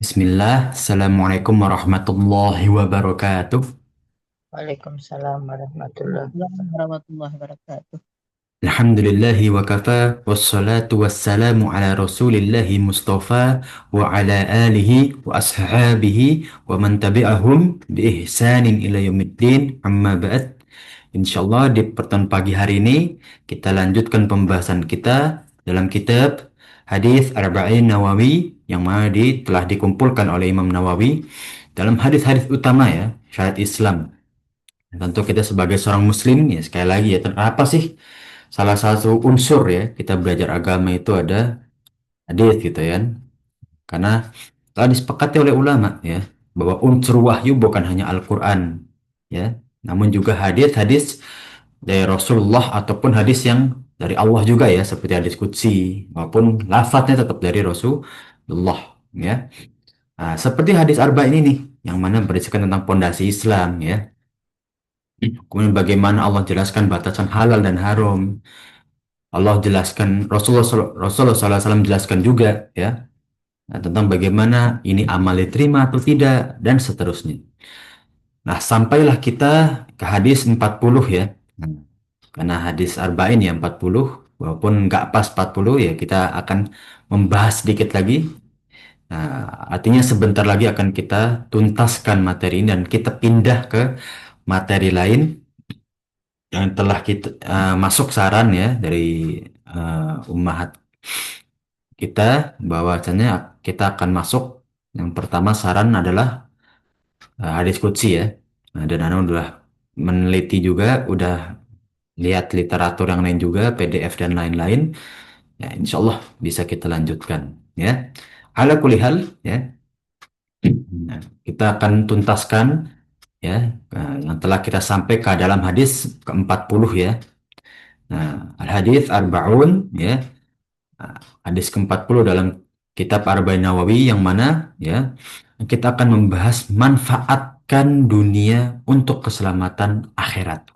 Bismillah, Assalamualaikum warahmatullahi wabarakatuh. Waalaikumsalam warahmatullahi Waalaikumsalam warahmatullahi wabarakatuh. Alhamdulillahi wa kafa, wassalatu wassalamu ala rasulillahi mustafa, wa ala alihi wa ashabihi, wa man tabi'ahum bi ihsanin ila yaumiddin, amma ba'd. Insyaallah di pertemuan pagi hari ini, kita lanjutkan pembahasan kita dalam kitab Hadis Arba'in Nawawi, yang mana telah dikumpulkan oleh Imam Nawawi dalam hadis-hadis utama ya, syariat Islam. Tentu kita sebagai seorang muslim ya sekali lagi ya apa sih salah satu unsur ya kita belajar agama itu ada hadis gitu ya. Karena telah disepakati oleh ulama ya bahwa unsur wahyu bukan hanya Al-Qur'an ya, namun juga hadis-hadis dari Rasulullah ataupun hadis yang dari Allah juga ya seperti hadis qudsi maupun lafadznya tetap dari Rasulullah ya. Nah, seperti hadis Arba ini nih yang mana berisikan tentang pondasi Islam ya. Kemudian bagaimana Allah jelaskan batasan halal dan haram. Allah jelaskan, Rasulullah SAW jelaskan juga ya tentang bagaimana ini amal diterima atau tidak dan seterusnya. Nah, sampailah kita ke hadis 40 ya. Nah, karena hadis arba'in ya 40, walaupun nggak pas 40 ya kita akan membahas sedikit lagi. Nah, artinya sebentar lagi akan kita tuntaskan materi ini dan kita pindah ke materi lain yang telah kita masuk saran ya dari ummahat kita bahwasanya kita akan masuk yang pertama saran adalah hadis qudsi ya. Nah, dan Anda udah meneliti juga, udah lihat literatur yang lain juga, PDF dan lain-lain. Ya, insya Allah bisa kita lanjutkan ya. Ala kulihal ya. Nah, kita akan tuntaskan ya yang telah kita sampai ke dalam hadis ke-40 ya. Nah, al-hadis arba'un ya. Nah, hadis ke-40 dalam kitab Arba'in Nawawi yang mana ya kita akan membahas manfaatkan dunia untuk keselamatan akhirat.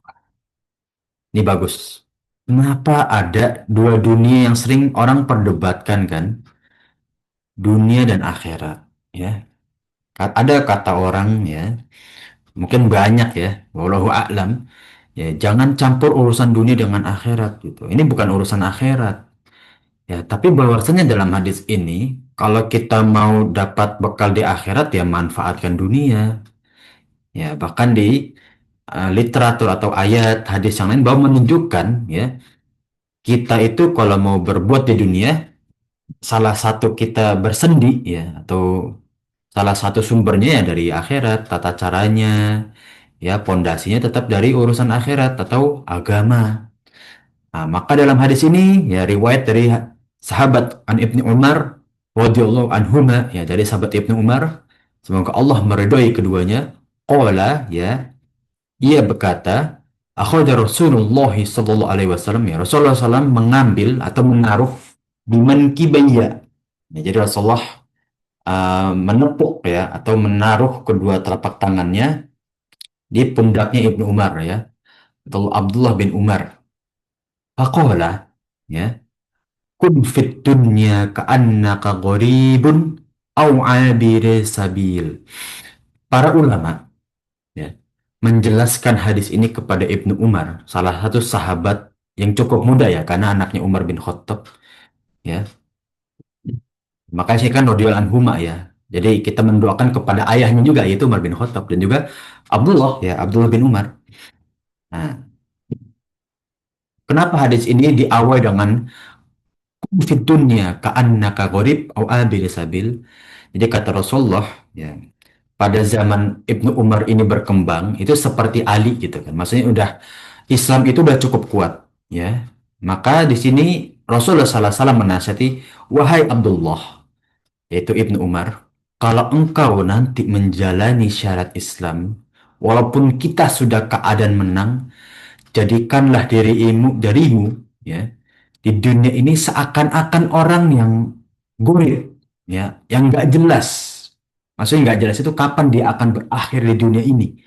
Ini bagus. Kenapa ada dua dunia yang sering orang perdebatkan kan? Dunia dan akhirat ya. Ada kata orang ya, mungkin banyak ya, wallahu a'lam. Ya, jangan campur urusan dunia dengan akhirat gitu. Ini bukan urusan akhirat. Ya, tapi bahwasanya dalam hadis ini, kalau kita mau dapat bekal di akhirat, ya manfaatkan dunia. Ya, bahkan di literatur atau ayat hadis yang lain bahwa menunjukkan, ya, kita itu kalau mau berbuat di dunia, salah satu kita bersendi, ya, atau salah satu sumbernya ya dari akhirat, tata caranya, ya, pondasinya tetap dari urusan akhirat atau agama. Nah, maka dalam hadis ini ya riwayat dari sahabat An Ibni Umar radhiyallahu anhuma ya dari sahabat Ibnu Umar semoga Allah meridhai keduanya qala ya ia berkata akhraja Rasulullah sallallahu alaihi wasallam ya Rasulullah SAW mengambil atau menaruh di mankibayya ya, jadi Rasulullah menepuk ya atau menaruh kedua telapak tangannya di pundaknya Ibnu Umar ya atau Abdullah bin Umar faqala ya kun fit dunya ka'annaka gharibun au abiri sabil. Para ulama ya menjelaskan hadis ini kepada Ibnu Umar, salah satu sahabat yang cukup muda ya karena anaknya Umar bin Khattab ya. Makanya saya kan radhiyallahu anhuma ya. Jadi kita mendoakan kepada ayahnya juga yaitu Umar bin Khattab dan juga Abdullah ya, Abdullah bin Umar. Nah, kenapa hadis ini diawali dengan fit dunya ka'annaka gharib au abir sabil? Jadi kata Rasulullah ya, pada zaman Ibnu Umar ini berkembang itu seperti Ali gitu kan. Maksudnya udah Islam itu udah cukup kuat ya. Maka di sini Rasulullah SAW menasihati, wahai Abdullah, yaitu Ibnu Umar, kalau engkau nanti menjalani syarat Islam, walaupun kita sudah keadaan menang, jadikanlah darimu ya di dunia ini seakan-akan orang yang goib ya, yang nggak jelas. Maksudnya nggak jelas itu kapan dia akan berakhir di dunia ini.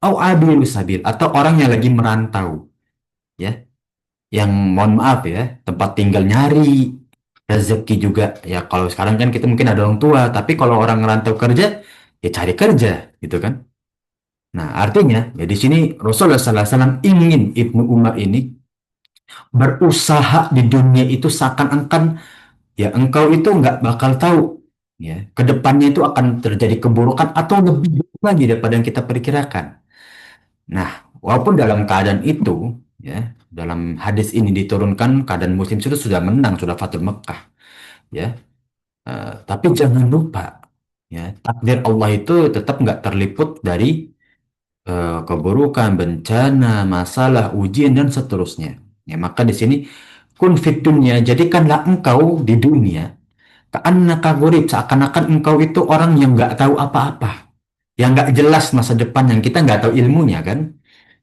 Au abil sabil atau orang yang lagi merantau ya, yang mohon maaf ya tempat tinggal nyari rezeki juga. Ya kalau sekarang kan kita mungkin ada orang tua, tapi kalau orang ngerantau kerja, ya cari kerja, gitu kan. Nah, artinya ya di sini Rasulullah SAW ingin Ibnu Umar ini berusaha di dunia itu seakan-akan ya engkau itu nggak bakal tahu ya ke depannya itu akan terjadi keburukan atau lebih buruk lagi daripada yang kita perkirakan. Nah, walaupun dalam keadaan itu ya dalam hadis ini diturunkan keadaan muslim itu sudah menang, sudah Fatul Mekah ya. Tapi jangan lupa ya takdir Allah itu tetap nggak terliput dari keburukan, bencana, masalah, ujian dan seterusnya. Ya, maka di sini kun fit dunya, jadikanlah engkau di dunia ka'annaka gharib, seakan-akan engkau itu orang yang nggak tahu apa-apa, yang nggak jelas masa depan, yang kita nggak tahu ilmunya kan.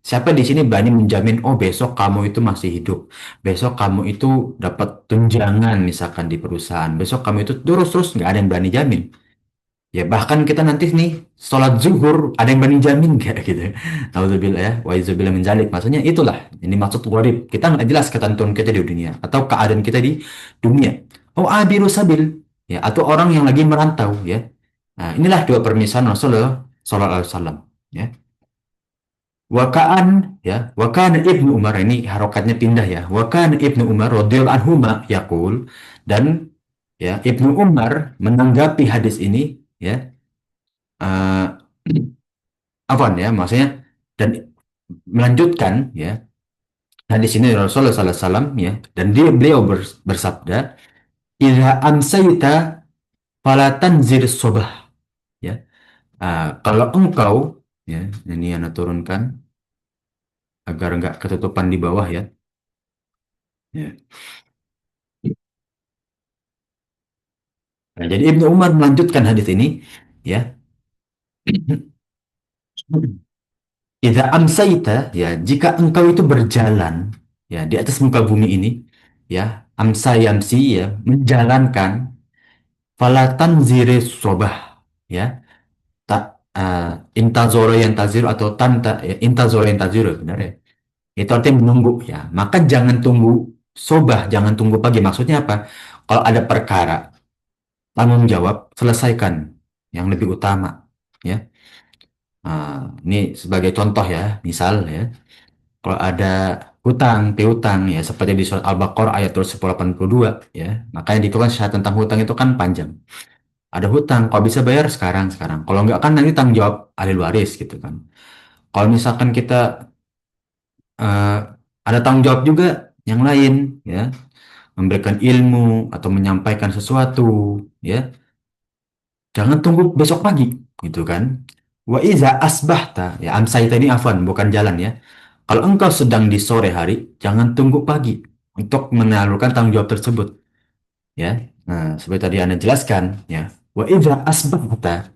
Siapa di sini berani menjamin, oh besok kamu itu masih hidup, besok kamu itu dapat tunjangan misalkan di perusahaan, besok kamu itu terus-terus nggak ada yang berani jamin. Ya bahkan kita nanti nih sholat zuhur ada yang berani jamin nggak gitu. Nauzubillah ya, wa izubillah min zalik. Maksudnya itulah ini maksud gharib. Kita nggak jelas ketentuan kita di dunia atau keadaan kita di dunia. Oh abiru sabil ya atau orang yang lagi merantau ya. Nah inilah dua permisalan Rasulullah Sallallahu Alaihi Wasallam ya. Wakaan ya, wakaan Ibnu Umar ini harokatnya pindah ya. Wakaan Ibnu Umar radhiyallahu anhuma yaqul, dan ya Ibnu Umar menanggapi hadis ini ya, eh afwan ya maksudnya, dan melanjutkan ya, nah di sini Rasulullah SAW ya, dan beliau bersabda, idza amsayta fala tanzir sobah ya. Kalau engkau ya, ini yang turunkan agar nggak ketutupan di bawah ya. Ya. Nah, jadi Ibnu Umar melanjutkan hadis ini ya. Idza amsayta ya, jika engkau itu berjalan ya di atas muka bumi ini ya, amsa yamsi ya, menjalankan, falatan zire sobah ya, tak intazoro yang taziru atau tanta ya, intazoro yang taziru benar ya, itu artinya menunggu ya, maka jangan tunggu sobah, jangan tunggu pagi. Maksudnya apa? Kalau ada perkara, tanggung jawab, selesaikan yang lebih utama ya. Ini sebagai contoh ya, misal ya, kalau ada hutang, piutang ya, seperti di surat Al-Baqarah ayat 182 ya, makanya itu kan syarat tentang hutang itu kan panjang. Ada hutang, kalau bisa bayar sekarang, sekarang. Kalau enggak kan nanti tanggung jawab ahli waris gitu kan. Kalau misalkan kita eh, ada tanggung jawab juga yang lain ya, memberikan ilmu atau menyampaikan sesuatu ya, jangan tunggu besok pagi gitu kan. Wa iza asbahta ya, amsai tadi afwan bukan jalan ya. Kalau engkau sedang di sore hari, jangan tunggu pagi untuk menyalurkan tanggung jawab tersebut ya. Nah, seperti tadi Anda jelaskan ya. Wa iza asbahta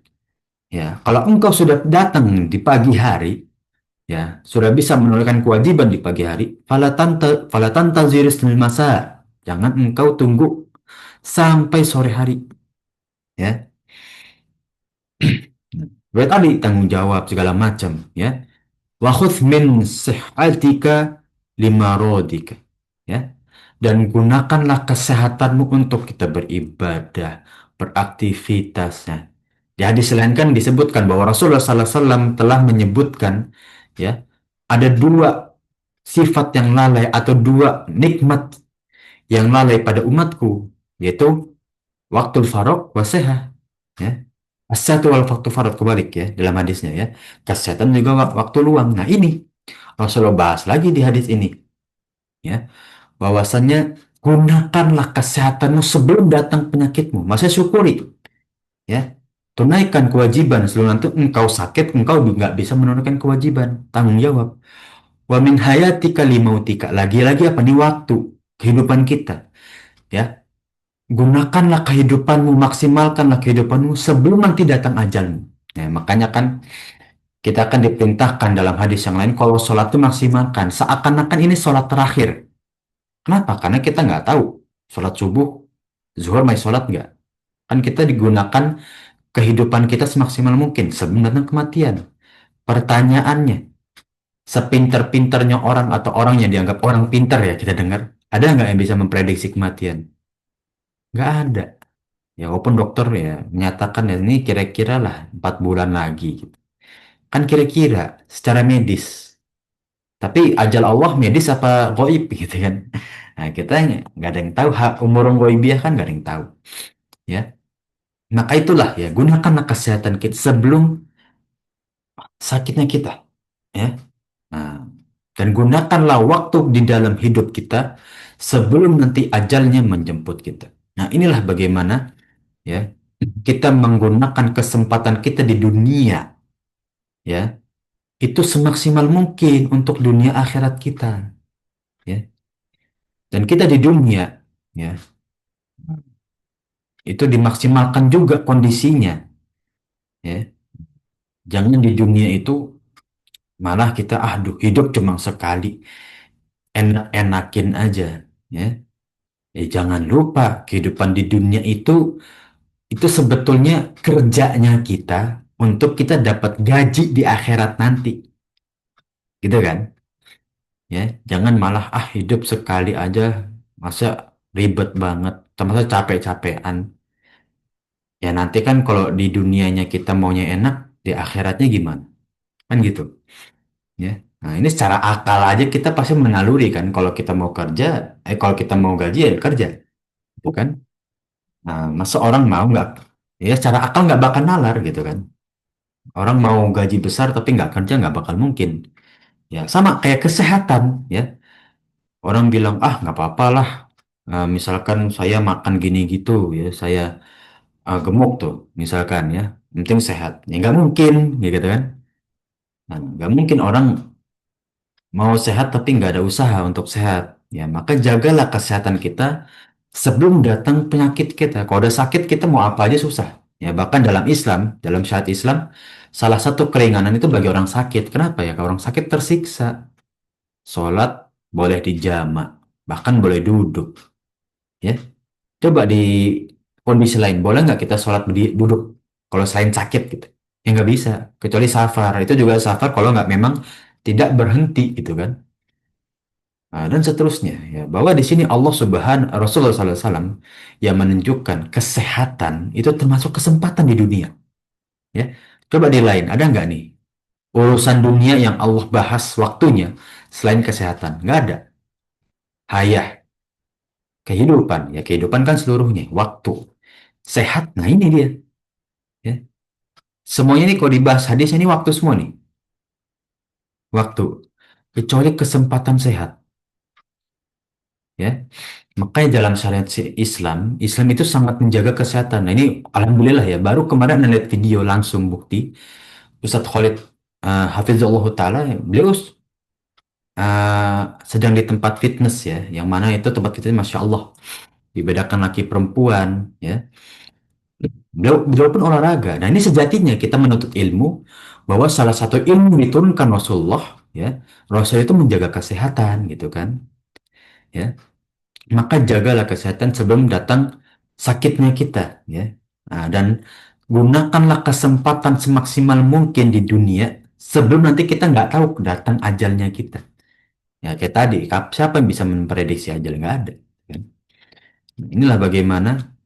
ya, kalau engkau sudah datang di pagi hari, ya, sudah bisa menunaikan kewajiban di pagi hari, falatanta ziris masa. Jangan engkau tunggu sampai sore hari, ya. Berarti tadi tanggung jawab segala macam, ya. Wa khudh min sihhatika limarodika, ya. Dan gunakanlah kesehatanmu untuk kita beribadah, beraktivitasnya. Di hadis lain kan disebutkan bahwa Rasulullah SAW telah menyebutkan ya, ada dua sifat yang lalai atau dua nikmat yang lalai pada umatku, yaitu waktu farok waseha ya. As-satu wal waktu farok, kebalik ya dalam hadisnya ya. Kesehatan juga waktu luang. Nah ini Rasulullah bahas lagi di hadis ini ya, bahwasannya gunakanlah kesehatanmu sebelum datang penyakitmu. Maksudnya syukuri ya, tunaikan kewajiban sebelum nanti engkau sakit, engkau nggak bisa menunaikan kewajiban tanggung jawab. Wa min hayatika limautika, lagi-lagi apa nih, waktu kehidupan kita ya, gunakanlah kehidupanmu, maksimalkanlah kehidupanmu sebelum nanti datang ajalmu ya. Makanya kan kita akan diperintahkan dalam hadis yang lain, kalau sholat itu maksimalkan seakan-akan ini sholat terakhir. Kenapa? Karena kita nggak tahu sholat subuh, zuhur masih sholat nggak, kan kita digunakan kehidupan kita semaksimal mungkin sebelum datang kematian. Pertanyaannya, sepinter-pinternya orang atau orang yang dianggap orang pinter ya kita dengar, ada nggak yang bisa memprediksi kematian? Nggak ada. Ya walaupun dokter ya menyatakan ya ini kira-kira lah 4 bulan lagi gitu. Kan kira-kira secara medis. Tapi ajal Allah medis apa goib gitu kan. Nah kita nggak ada yang tahu. Hak umur goibiyah kan nggak ada yang tahu. Ya. Maka itulah ya gunakanlah kesehatan kita sebelum sakitnya kita. Ya. Nah, dan gunakanlah waktu di dalam hidup kita sebelum nanti ajalnya menjemput kita. Nah inilah bagaimana ya kita menggunakan kesempatan kita di dunia ya itu semaksimal mungkin untuk dunia akhirat kita ya. Dan kita di dunia ya itu dimaksimalkan juga kondisinya ya. Jangan di dunia itu malah kita aduh hidup cuma sekali, enak-enakin aja ya. Jangan lupa kehidupan di dunia itu sebetulnya kerjanya kita untuk kita dapat gaji di akhirat nanti gitu kan. Ya jangan malah hidup sekali aja, masa ribet banget, masa capek-capean. Ya nanti kan kalau di dunianya kita maunya enak, di akhiratnya gimana? Kan gitu. Ya. Nah ini secara akal aja kita pasti menaluri kan. Kalau kita mau kerja, kalau kita mau gaji ya kerja, gitu kan? Nah masa orang mau nggak? Ya secara akal nggak bakal nalar gitu kan. Orang mau gaji besar tapi nggak kerja nggak bakal mungkin. Ya sama kayak kesehatan ya. Orang bilang nggak apa-apa lah. Misalkan saya makan gini gitu ya, saya gemuk tuh, misalkan ya, yang penting sehat. Ya nggak mungkin, ya gitu kan? Nah, nggak mungkin orang mau sehat tapi nggak ada usaha untuk sehat. Ya maka jagalah kesehatan kita sebelum datang penyakit kita. Kalau udah sakit kita mau apa aja susah. Ya bahkan dalam Islam, dalam syariat Islam, salah satu keringanan itu bagi orang sakit. Kenapa ya? Kalau orang sakit tersiksa, sholat boleh dijama, bahkan boleh duduk. Ya, coba di kondisi lain, boleh nggak kita sholat duduk kalau selain sakit gitu? Ya nggak bisa, kecuali safar. Itu juga safar kalau nggak memang tidak berhenti gitu kan. Nah, dan seterusnya ya bahwa di sini Allah Rasulullah SAW yang menunjukkan kesehatan itu termasuk kesempatan di dunia ya. Coba di lain ada nggak nih urusan dunia yang Allah bahas waktunya selain kesehatan? Nggak ada. Hayah, kehidupan ya kehidupan kan seluruhnya waktu. Sehat, nah ini dia ya. Semuanya nih kalau dibahas hadis ini waktu semua nih, waktu. Kecuali kesempatan sehat, ya. Makanya dalam syariat Islam itu sangat menjaga kesehatan. Nah ini alhamdulillah ya, baru kemarin lihat video langsung bukti Ustadz Khalid Hafizullah Ta'ala, beliau sedang di tempat fitness ya, yang mana itu tempat fitness Masya Allah, dibedakan laki perempuan ya. Beliau pun olahraga. Nah ini sejatinya kita menuntut ilmu bahwa salah satu ilmu yang diturunkan Rasulullah ya, Rasul itu menjaga kesehatan gitu kan ya. Maka jagalah kesehatan sebelum datang sakitnya kita ya. Nah, dan gunakanlah kesempatan semaksimal mungkin di dunia sebelum nanti kita nggak tahu datang ajalnya kita. Ya kayak tadi, siapa yang bisa memprediksi ajal? Nggak ada. Kan? Inilah bagaimana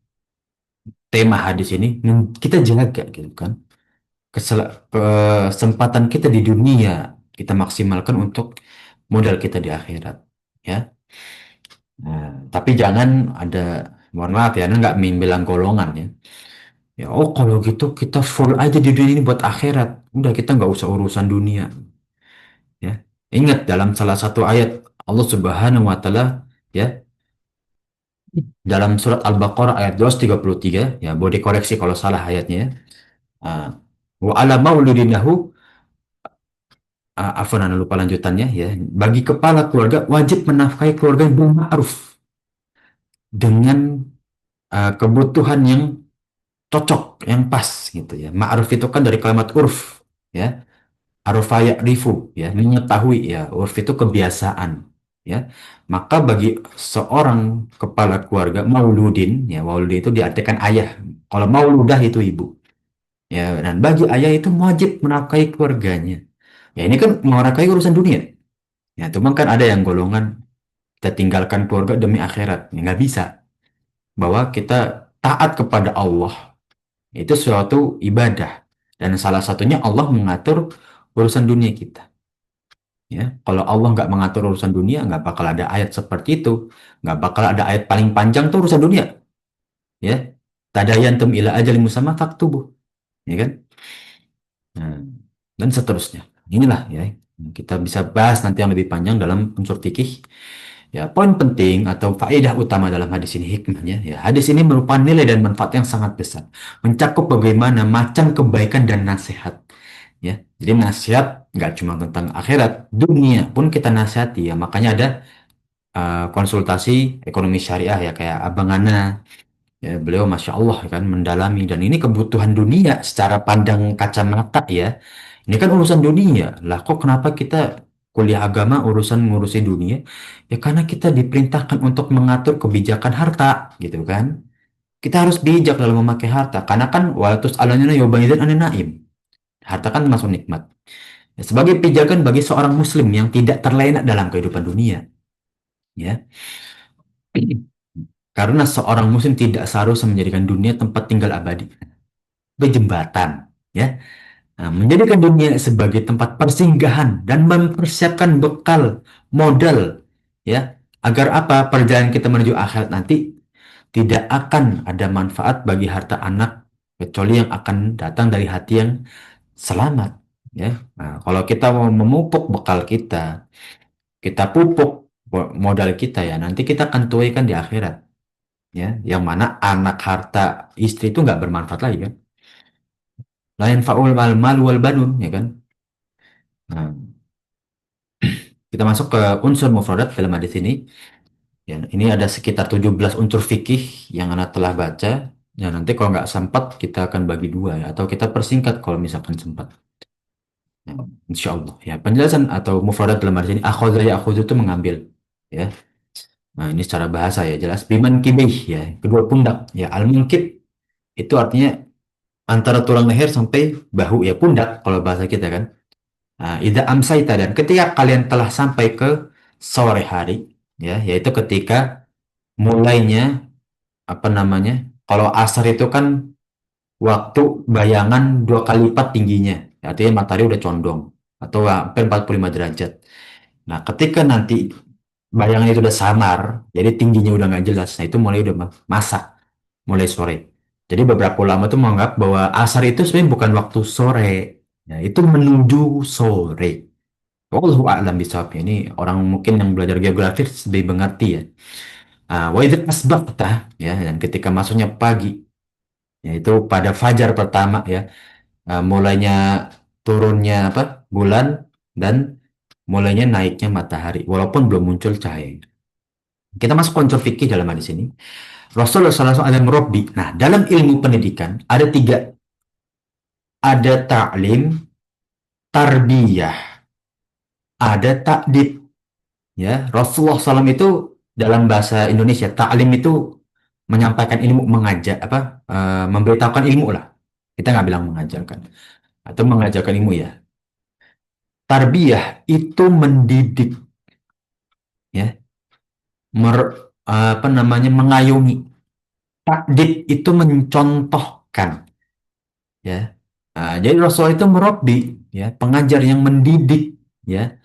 tema hadis ini kita jaga gitu kan. Kesempatan kita di dunia kita maksimalkan untuk modal kita di akhirat ya. Nah, tapi jangan ada, mohon maaf ya, Anda nggak bilang golongan ya. Ya, oh kalau gitu kita full aja di dunia ini buat akhirat. Udah kita nggak usah urusan dunia. Ya, ingat dalam salah satu ayat Allah Subhanahu Wa Taala ya dalam surat Al-Baqarah ayat 233 ya boleh dikoreksi kalau salah ayatnya. Ya. Ah, wa ala maulidinahu afwan anda lupa lanjutannya ya. Bagi kepala keluarga wajib menafkahi keluarga yang ma'ruf dengan kebutuhan yang cocok, yang pas gitu ya. Ma'ruf itu kan dari kalimat urf ya. Arfa ya'rifu ya, mengetahui ya. Urf itu kebiasaan ya. Maka bagi seorang kepala keluarga mauludin ya, mauludin itu diartikan ayah. Kalau mauludah itu ibu. Ya, dan bagi ayah itu wajib menafkahi keluarganya. Ya ini kan menafkahi urusan dunia. Ya, cuma kan ada yang golongan kita tinggalkan keluarga demi akhirat. Ya nggak bisa. bahwa kita taat kepada Allah itu suatu ibadah. Dan salah satunya Allah mengatur urusan dunia kita. Ya, kalau Allah nggak mengatur urusan dunia, nggak bakal ada ayat seperti itu. Nggak bakal ada ayat paling panjang tuh urusan dunia. Ya, tadayantum ila ajalin musamma faktubuh. Ya kan? Nah, dan seterusnya. Inilah ya, kita bisa bahas nanti yang lebih panjang dalam unsur fikih. Ya, poin penting atau faedah utama dalam hadis ini hikmahnya, ya, hadis ini merupakan nilai dan manfaat yang sangat besar, mencakup bagaimana macam kebaikan dan nasihat. Ya, jadi nasihat nggak cuma tentang akhirat, dunia pun kita nasihati ya. Makanya ada konsultasi ekonomi syariah ya kayak Abang Ana. Ya, beliau Masya Allah kan mendalami dan ini kebutuhan dunia secara pandang kacamata ya. Ini kan urusan dunia. Lah kok kenapa kita kuliah agama urusan ngurusi dunia? Ya karena kita diperintahkan untuk mengatur kebijakan harta gitu kan. Kita harus bijak dalam memakai harta karena kan walatus alanya yobaidzan anin naim. Harta kan masuk nikmat. Ya, sebagai pijakan bagi seorang muslim yang tidak terlena dalam kehidupan dunia, ya. Karena seorang muslim tidak seharusnya menjadikan dunia tempat tinggal abadi. Berjembatan, ya. Nah, menjadikan dunia sebagai tempat persinggahan dan mempersiapkan bekal modal, ya, agar apa perjalanan kita menuju akhirat nanti tidak akan ada manfaat bagi harta anak kecuali yang akan datang dari hati yang selamat, ya. Nah, kalau kita mau memupuk bekal kita, kita pupuk modal kita ya, nanti kita akan tuaikan di akhirat, ya, yang mana anak harta istri itu nggak bermanfaat lagi kan. Lain faul mal wal banun, ya kan. Nah, kita masuk ke unsur mufradat dalam hadis ini. Ya, ini ada sekitar 17 unsur fikih yang Anda telah baca. Ya, nanti kalau nggak sempat, kita akan bagi dua ya. Atau kita persingkat kalau misalkan sempat. Ya, insya Allah. Ya, penjelasan atau mufradat dalam hadis ini, akhadha ya akhudhu itu mengambil. Ya. Nah, ini secara bahasa ya, jelas. Biman kibih, ya. Kedua pundak. Ya, al-munkib itu artinya antara tulang leher sampai bahu, ya. Pundak kalau bahasa kita kan. Nah, idza amsaita dan ketika kalian telah sampai ke sore hari, ya, yaitu ketika mulainya apa namanya? Kalau asar itu kan waktu bayangan dua kali lipat tingginya, artinya matahari udah condong atau hampir 45 derajat. Nah, ketika nanti bayangan itu udah samar, jadi tingginya udah nggak jelas, nah itu mulai udah masak, mulai sore. Jadi beberapa ulama tuh menganggap bahwa asar itu sebenarnya bukan waktu sore, ya, itu menuju sore. Wallahu a'lam bishawab. Ini orang mungkin yang belajar geografi lebih mengerti ya. Wa idza asbaqta ya dan ketika masuknya pagi yaitu pada fajar pertama ya, mulainya turunnya apa bulan dan mulainya naiknya matahari walaupun belum muncul cahaya. Kita masuk konsep fikih dalam hadis ini. Rasulullah SAW ada merobbi. Nah, dalam ilmu pendidikan ada tiga. Ada ta'lim, tarbiyah, ada takdib. Ya, Rasulullah SAW itu dalam bahasa Indonesia, ta'lim itu menyampaikan ilmu, mengajak apa, memberitahukan ilmu lah. Kita nggak bilang mengajarkan atau mengajarkan ilmu ya. Tarbiyah itu mendidik, ya, apa namanya mengayomi. Takdib itu mencontohkan, ya. Nah, jadi Rasulullah itu merobbi, ya, pengajar yang mendidik, ya.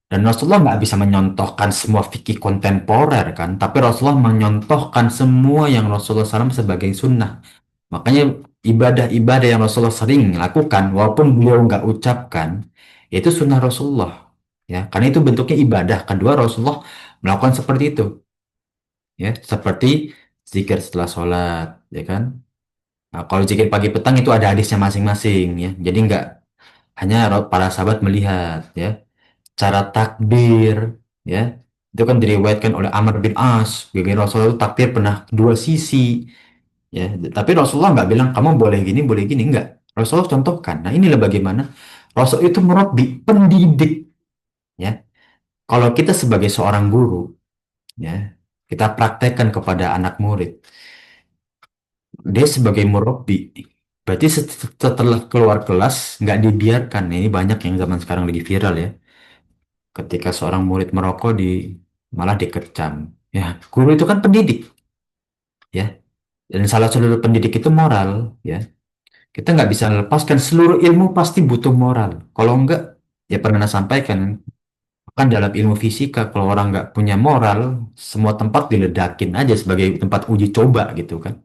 Dan Rasulullah nggak bisa menyontohkan semua fikih kontemporer kan, tapi Rasulullah menyontohkan semua yang Rasulullah SAW sebagai sunnah. Makanya ibadah-ibadah yang Rasulullah sering lakukan, walaupun beliau nggak ucapkan, itu sunnah Rasulullah. Ya, karena itu bentuknya ibadah. Kedua, Rasulullah melakukan seperti itu. Ya, seperti zikir setelah sholat, ya kan? Nah, kalau zikir pagi petang itu ada hadisnya masing-masing, ya. Jadi nggak hanya para sahabat melihat, ya. Cara takbir ya itu kan diriwayatkan oleh Amr bin As jadi Rasulullah itu takbir pernah dua sisi ya tapi Rasulullah nggak bilang kamu boleh gini nggak Rasulullah contohkan nah inilah bagaimana Rasul itu merabbi pendidik ya kalau kita sebagai seorang guru ya kita praktekkan kepada anak murid dia sebagai murabbi berarti setelah keluar kelas nggak dibiarkan ini banyak yang zaman sekarang lagi viral ya ketika seorang murid merokok malah dikecam. Ya, guru itu kan pendidik, ya. Dan salah satu pendidik itu moral, ya. Kita nggak bisa lepaskan seluruh ilmu pasti butuh moral. Kalau enggak, ya pernah sampaikan kan dalam ilmu fisika kalau orang nggak punya moral, semua tempat diledakin aja sebagai tempat uji coba gitu kan.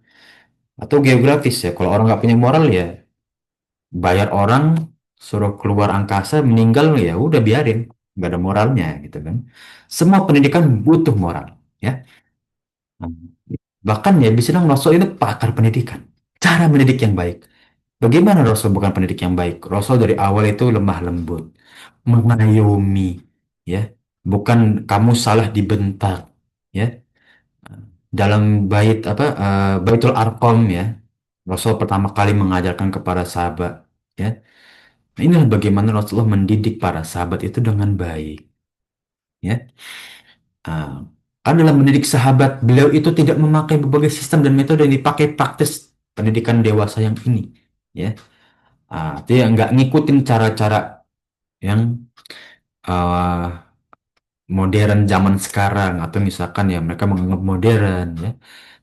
Atau geografis ya, kalau orang nggak punya moral ya bayar orang suruh keluar angkasa meninggal ya udah biarin, nggak ada moralnya gitu kan. Semua pendidikan butuh moral, ya. Bahkan ya bisa bilang Rasul itu pakar pendidikan, cara mendidik yang baik. Bagaimana Rasul bukan pendidik yang baik? Rasul dari awal itu lemah lembut, mengayomi, ya. Bukan kamu salah dibentak, ya. Dalam Baitul Arqam ya, Rasul pertama kali mengajarkan kepada sahabat, ya. Nah, inilah bagaimana Rasulullah mendidik para sahabat itu dengan baik, ya. Ah, kan dalam mendidik sahabat, beliau itu tidak memakai berbagai sistem dan metode yang dipakai praktis pendidikan dewasa yang ini, ya. Dia nggak ngikutin cara-cara yang uh, modern zaman sekarang atau misalkan ya mereka menganggap modern, ya.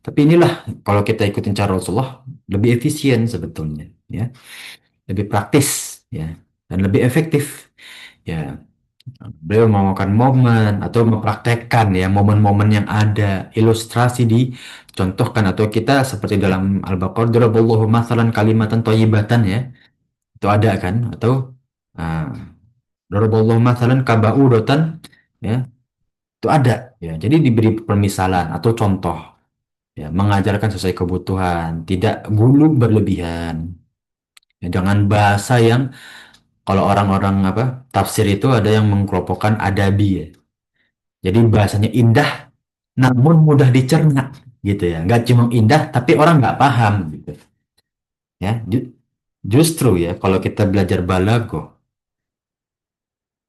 Tapi inilah kalau kita ikutin cara Rasulullah lebih efisien sebetulnya, ya, lebih praktis, ya, dan lebih efektif, ya. Beliau memakan momen atau mempraktekkan ya momen-momen yang ada, ilustrasi dicontohkan atau kita seperti dalam Al-Baqarah, daraballahu mathalan kalimatan thayyibatan ya. Itu ada kan atau ah, daraballahu mathalan kaba'udatan ya. Itu ada ya. Jadi diberi permisalan atau contoh ya, mengajarkan sesuai kebutuhan, tidak gulu berlebihan. Ya, dengan bahasa yang kalau orang-orang tafsir itu ada yang mengkelompokkan adabi ya. Jadi bahasanya indah namun mudah dicerna gitu ya. Nggak cuma indah tapi orang nggak paham gitu ya. Justru ya kalau kita belajar balaghah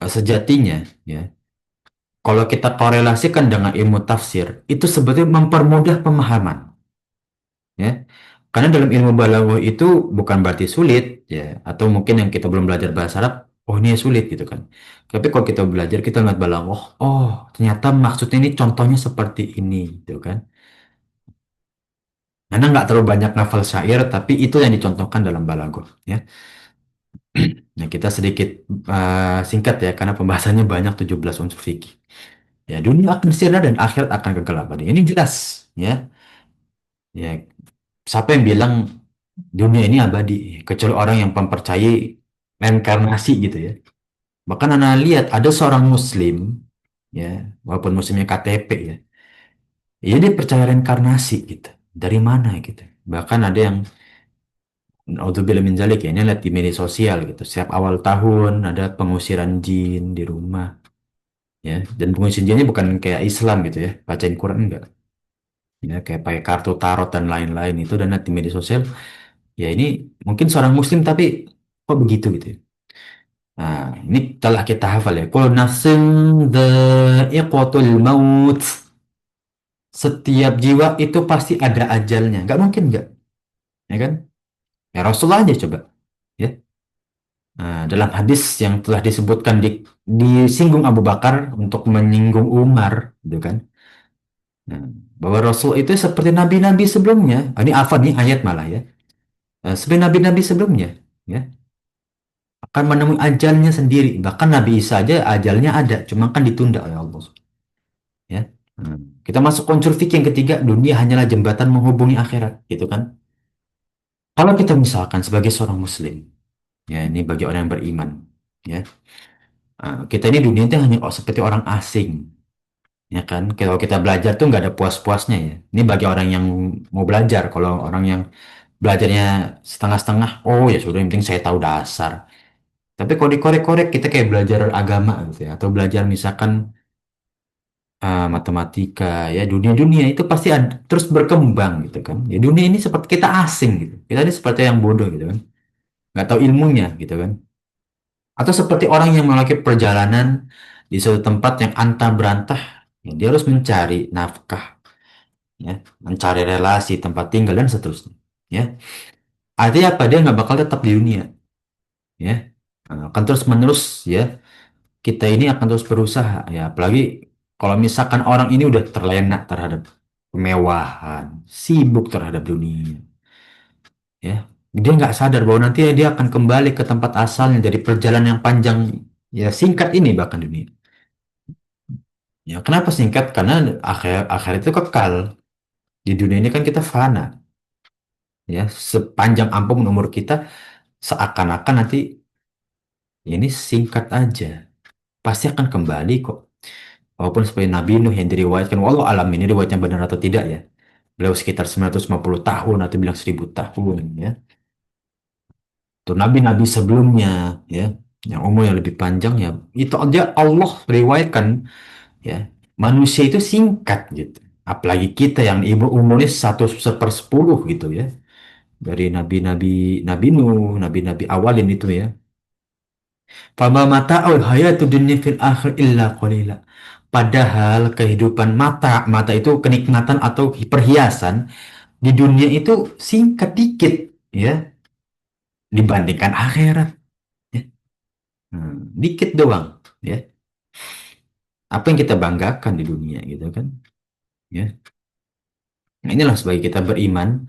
sejatinya ya. Kalau kita korelasikan dengan ilmu tafsir itu sebetulnya mempermudah pemahaman ya. Karena dalam ilmu balaghah itu bukan berarti sulit ya atau mungkin yang kita belum belajar bahasa Arab oh ini sulit gitu kan. Tapi kalau kita belajar kita lihat balaghah oh ternyata maksudnya ini contohnya seperti ini gitu kan. Karena nggak terlalu banyak novel syair, tapi itu yang dicontohkan dalam Balaghah, ya. Nah, kita sedikit singkat ya, karena pembahasannya banyak 17 unsur fikih. Ya, dunia akan sirna dan akhirat akan kegelapan. Ini jelas, ya. Ya, siapa yang bilang dunia ini abadi, kecuali orang yang mempercayai reinkarnasi gitu ya. Bahkan Anda lihat ada seorang Muslim, ya, walaupun Muslimnya KTP ya, ya dia percaya reinkarnasi gitu. Dari mana gitu? Bahkan ada yang Naudzubillah min zalik ya, ini lihat di media sosial gitu. Setiap awal tahun ada pengusiran jin di rumah, ya. Dan pengusiran jinnya bukan kayak Islam gitu ya, bacain Quran enggak. Ya, kayak pakai kartu tarot dan lain-lain itu dan lihat di media sosial. Ya ini mungkin seorang Muslim tapi kok begitu gitu ya. Nah, ini telah kita hafal ya. Kullu nafsin dha'iqatul maut. Setiap jiwa itu pasti ada ajalnya. Nggak mungkin nggak, ya kan? Ya Rasulullah aja coba. Ya. Nah, dalam hadis yang telah disebutkan disinggung Abu Bakar untuk menyinggung Umar, gitu kan? Nah, bahwa Rasul itu seperti nabi-nabi sebelumnya. Ini apa nih ayat malah ya? Seperti nabi-nabi sebelumnya, ya akan menemui ajalnya sendiri. Bahkan Nabi Isa aja ajalnya ada, cuma kan ditunda oleh Allah, ya. Kita masuk unsur fikih yang ketiga, dunia hanyalah jembatan menghubungi akhirat, gitu kan? Kalau kita misalkan sebagai seorang Muslim, ya ini bagi orang yang beriman, ya. Kita ini dunia itu hanya seperti orang asing. Ya kan, kalau kita belajar tuh nggak ada puas-puasnya ya. Ini bagi orang yang mau belajar. Kalau orang yang belajarnya setengah-setengah, oh ya sudah, yang penting saya tahu dasar. Tapi kalau dikorek-korek, kita kayak belajar agama gitu ya. Atau belajar misalkan matematika, ya dunia-dunia itu pasti terus berkembang gitu kan. Ya dunia ini seperti kita asing gitu. Kita ini seperti yang bodoh gitu kan. Nggak tahu ilmunya gitu kan. Atau seperti orang yang melakukan perjalanan di suatu tempat yang antah berantah, ya, dia harus mencari nafkah ya, mencari relasi, tempat tinggal dan seterusnya. Ya, artinya apa? Dia nggak bakal tetap di dunia. Ya, akan terus menerus ya. Kita ini akan terus berusaha ya. Apalagi kalau misalkan orang ini udah terlena terhadap kemewahan, sibuk terhadap dunia, ya. Dia nggak sadar bahwa nanti dia akan kembali ke tempat asalnya dari perjalanan yang panjang, ya singkat ini bahkan dunia. Ya, kenapa singkat? Karena akhir itu kekal. Di dunia ini kan kita fana, ya. Sepanjang apapun umur kita, seakan-akan nanti ini singkat aja. Pasti akan kembali kok. Walaupun seperti Nabi Nuh yang diriwayatkan, walau alam ini riwayatnya benar atau tidak ya. Beliau sekitar 950 tahun atau bilang 1000 tahun ya. Tuh nabi-nabi sebelumnya ya, yang umur yang lebih panjang ya, itu aja Allah riwayatkan ya. Manusia itu singkat gitu. Apalagi kita yang ibu umurnya 1/10 gitu ya. Dari Nabi Nuh, nabi-nabi awalin itu ya. Fama mata'ul hayatud dunya fil akhir illa qalila. Padahal kehidupan mata itu kenikmatan atau perhiasan di dunia itu singkat dikit ya dibandingkan akhirat ya. Dikit doang ya. Apa yang kita banggakan di dunia gitu kan ya. Nah, inilah sebagai kita beriman.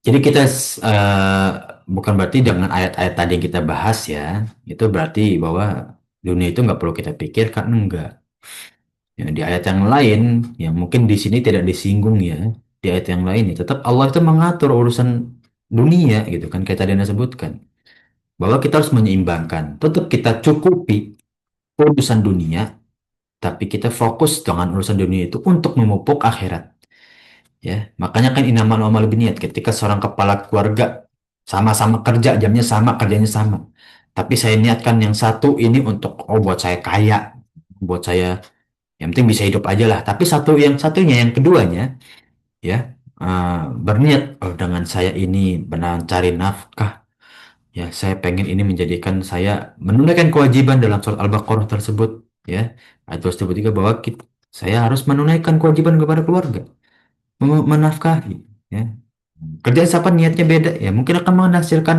Jadi kita eh, bukan berarti dengan ayat-ayat tadi yang kita bahas ya, itu berarti bahwa dunia itu nggak perlu kita pikirkan, enggak. Ya, di ayat yang lain, yang mungkin di sini tidak disinggung ya, di ayat yang lain ya, tetap Allah itu mengatur urusan dunia gitu kan, kayak tadi Anda sebutkan. Bahwa kita harus menyeimbangkan, tetap kita cukupi urusan dunia, tapi kita fokus dengan urusan dunia itu untuk memupuk akhirat. Ya, makanya kan inamal amal binniat ketika seorang kepala keluarga sama-sama kerja, jamnya sama, kerjanya sama. Tapi saya niatkan yang satu ini untuk, oh buat saya kaya, buat saya yang penting bisa hidup aja lah. Tapi yang satunya, yang keduanya, ya berniat oh, dengan saya ini benar cari nafkah. Ya, saya pengen ini menjadikan saya menunaikan kewajiban dalam surat Al-Baqarah tersebut. Ya, ayat tersebut juga bahwa saya harus menunaikan kewajiban kepada keluarga, menafkahi. Ya, kerjaan siapa niatnya beda, ya mungkin akan menghasilkan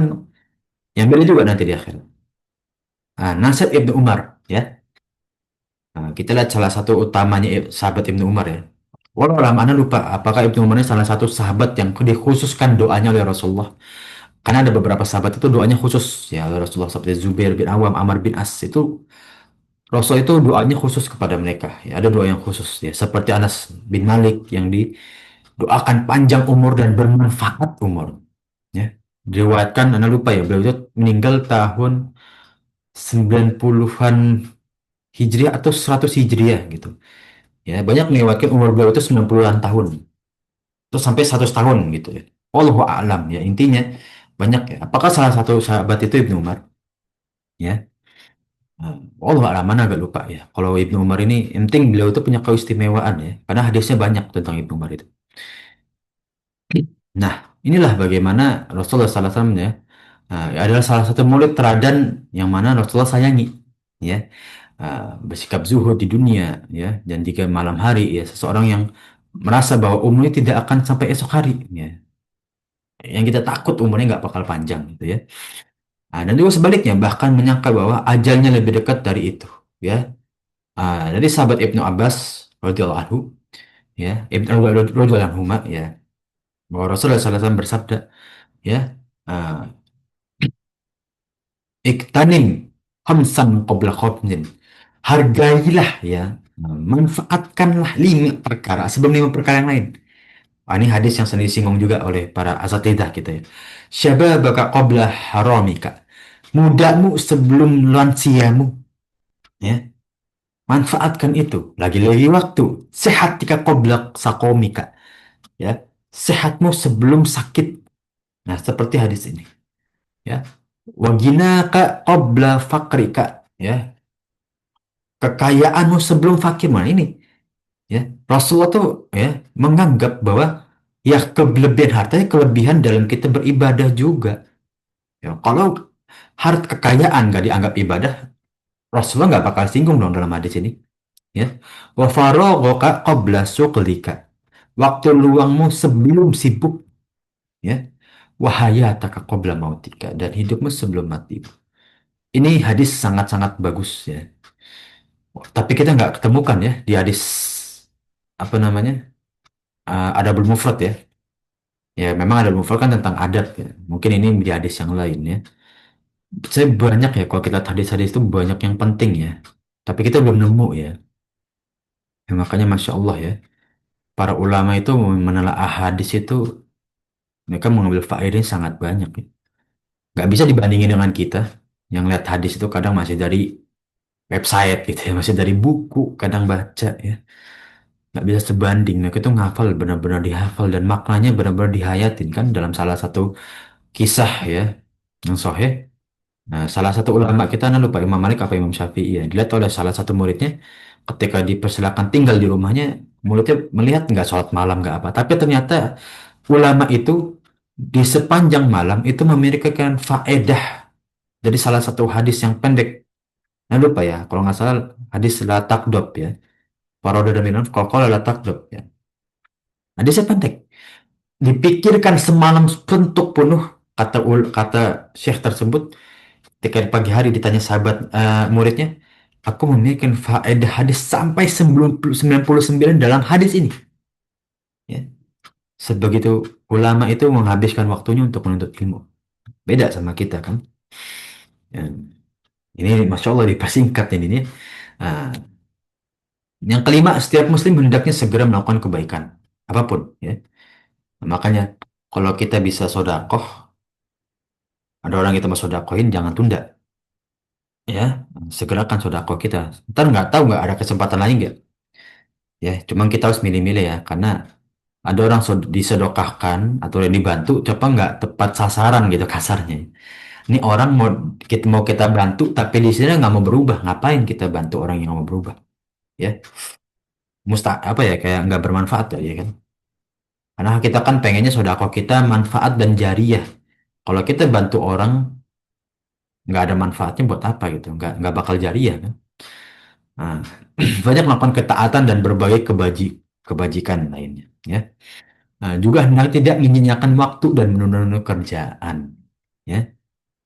yang beda juga nanti di akhirat. Nasib Ibnu Umar, ya. Kita lihat salah satu utamanya sahabat Ibnu Umar ya. Walau alam anda lupa apakah Ibnu Umar ini salah satu sahabat yang dikhususkan doanya oleh Rasulullah. Karena ada beberapa sahabat itu doanya khusus ya oleh Rasulullah seperti Zubair bin Awam, Amr bin As itu Rasul itu doanya khusus kepada mereka. Ya, ada doa yang khusus ya seperti Anas bin Malik yang didoakan panjang umur dan bermanfaat umur. Ya. Diriwayatkan, Anda lupa ya, beliau itu meninggal tahun 90-an Hijriah atau 100 Hijriah gitu. Ya, banyak melewatkan umur beliau itu 90-an tahun. Terus sampai 100 tahun gitu ya. Wallahu a'lam ya. Intinya banyak ya. Apakah salah satu sahabat itu Ibnu Umar? Ya. Wallahu a'lam mana agak lupa ya. Kalau Ibnu Umar ini, yang penting beliau itu punya keistimewaan ya. Karena hadisnya banyak tentang Ibnu Umar itu. Nah, inilah bagaimana Rasulullah SAW ya, adalah salah satu murid teladan yang mana Rasulullah sayangi. Ya, bersikap zuhud di dunia ya dan jika malam hari ya seseorang yang merasa bahwa umurnya tidak akan sampai esok hari ya yang kita takut umurnya nggak bakal panjang gitu ya. Dan juga sebaliknya bahkan menyangka bahwa ajalnya lebih dekat dari itu ya. Dari sahabat Ibnu Abbas radhiyallahu anhu ya, Ibnu radhiyallahu anhu ya, bahwa Rasulullah SAW bersabda ya, uh, iktanim khamsan qabla khamsin, hargailah ya, manfaatkanlah 5 perkara sebelum 5 perkara yang lain. Ini hadis yang sering disinggung juga oleh para asatidah kita ya. Syababaka qabla haramika, mudamu sebelum lansiamu ya, manfaatkan itu. Lagi-lagi waktu, sehatika qabla sakomika ya, sehatmu sebelum sakit. Nah seperti hadis ini ya, waginaka qabla fakrika ya, kekayaanmu sebelum fakir. Nah ini ya, Rasulullah tuh ya menganggap bahwa ya kelebihan hartanya kelebihan dalam kita beribadah juga. Ya, kalau harta kekayaan gak dianggap ibadah, Rasulullah nggak bakal singgung dong dalam hadis ini. Ya, wa faraghoka qabla syughlika, waktu luangmu sebelum sibuk ya, wahayataka qabla mautika, dan hidupmu sebelum mati. Ini hadis sangat-sangat bagus ya. Tapi kita nggak ketemukan ya di hadis apa namanya adabul mufrad ya. Ya memang adabul mufrad kan tentang adab ya. Mungkin ini menjadi hadis yang lain ya. Saya banyak ya kalau kita lihat hadis-hadis itu banyak yang penting ya. Tapi kita belum nemu ya. Ya, makanya Masya Allah ya. Para ulama itu menelaah hadis itu mereka mengambil faedah yang sangat banyak ya. Nggak bisa dibandingin dengan kita yang lihat hadis itu kadang masih dari website gitu ya, masih dari buku, kadang baca ya. Nggak bisa sebanding. Mereka itu ngafal, benar-benar dihafal dan maknanya benar-benar dihayatin kan dalam salah satu kisah ya yang sahih. Nah, salah satu ulama kita, nah lupa Imam Malik apa Imam Syafi'i ya, dilihat oleh salah satu muridnya ketika dipersilakan tinggal di rumahnya, muridnya melihat nggak sholat malam nggak apa, tapi ternyata ulama itu di sepanjang malam itu memiliki faedah dari salah satu hadis yang pendek. Nah lupa ya, kalau nggak salah hadis la takdob ya, paroda dan minum kalau la takdob ya. Hadisnya pendek, dipikirkan semalam suntuk penuh kata syekh tersebut. Ketika di pagi hari ditanya sahabat muridnya, aku memiliki faedah hadis sampai 99 dalam hadis ini. Ya. Sebegitu ulama itu menghabiskan waktunya untuk menuntut ilmu. Beda sama kita kan. Ya. Ini Masya Allah dipersingkat ini. Nah, yang kelima, setiap muslim hendaknya segera melakukan kebaikan. Apapun. Ya. Makanya kalau kita bisa sodakoh, ada orang kita mau sodakohin, jangan tunda. Ya, segerakan sodakoh kita. Ntar nggak tahu nggak ada kesempatan lain nggak. Ya, cuman kita harus milih-milih ya, karena ada orang disedekahkan atau yang dibantu, coba nggak tepat sasaran gitu kasarnya. Ini orang mau kita bantu, tapi di sini nggak mau berubah. Ngapain kita bantu orang yang nggak mau berubah? Ya, apa ya kayak nggak bermanfaat ya kan? Karena kita kan pengennya sedekah kita manfaat dan jariah. Kalau kita bantu orang nggak ada manfaatnya buat apa gitu? Nggak bakal jariah kan? Nah, banyak melakukan ketaatan dan berbagai kebajikan lainnya. Ya. Nah, juga hendak tidak menyanyiakan waktu dan menunda-nunda kerjaan. Ya,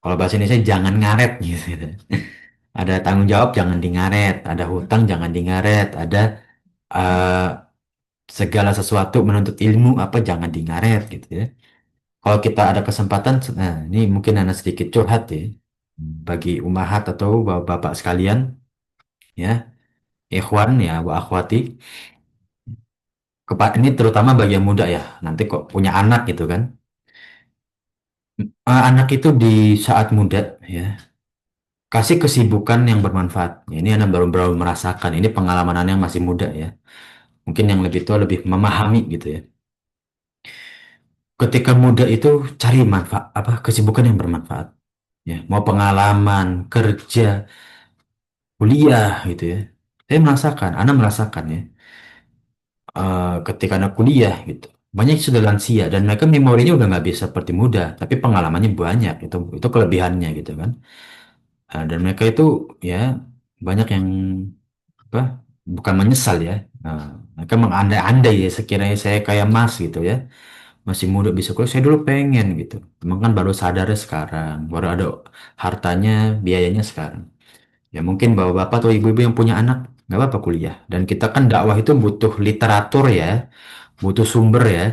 kalau bahasa Indonesia jangan ngaret gitu. Ada tanggung jawab jangan di ngaret, ada hutang jangan di ngaret, ada eh, segala sesuatu menuntut ilmu apa jangan di ngaret gitu ya. Kalau kita ada kesempatan, nah ini mungkin anak sedikit curhat ya bagi umahat atau bapak-bapak sekalian ya, ikhwan ya, wa akhwati. Ini terutama bagi yang muda ya, nanti kok punya anak gitu kan. Anak itu di saat muda ya, kasih kesibukan yang bermanfaat. Ya, ini anak baru-baru merasakan. Ini pengalaman anak yang masih muda ya. Mungkin yang lebih tua lebih memahami gitu ya. Ketika muda itu cari manfaat apa kesibukan yang bermanfaat. Ya, mau pengalaman kerja, kuliah gitu ya. Saya merasakan, anak merasakan ya. Ketika anak kuliah gitu, banyak sudah lansia dan mereka memorinya udah nggak bisa seperti muda, tapi pengalamannya banyak. Itu kelebihannya gitu kan. Dan mereka itu ya banyak yang apa bukan menyesal ya. Nah, mereka mengandai-andai ya sekiranya saya kayak Mas gitu ya masih muda bisa kuliah saya dulu pengen gitu emang kan baru sadar sekarang baru ada hartanya biayanya sekarang ya mungkin bapak-bapak atau ibu-ibu yang punya anak nggak apa-apa kuliah dan kita kan dakwah itu butuh literatur ya butuh sumber ya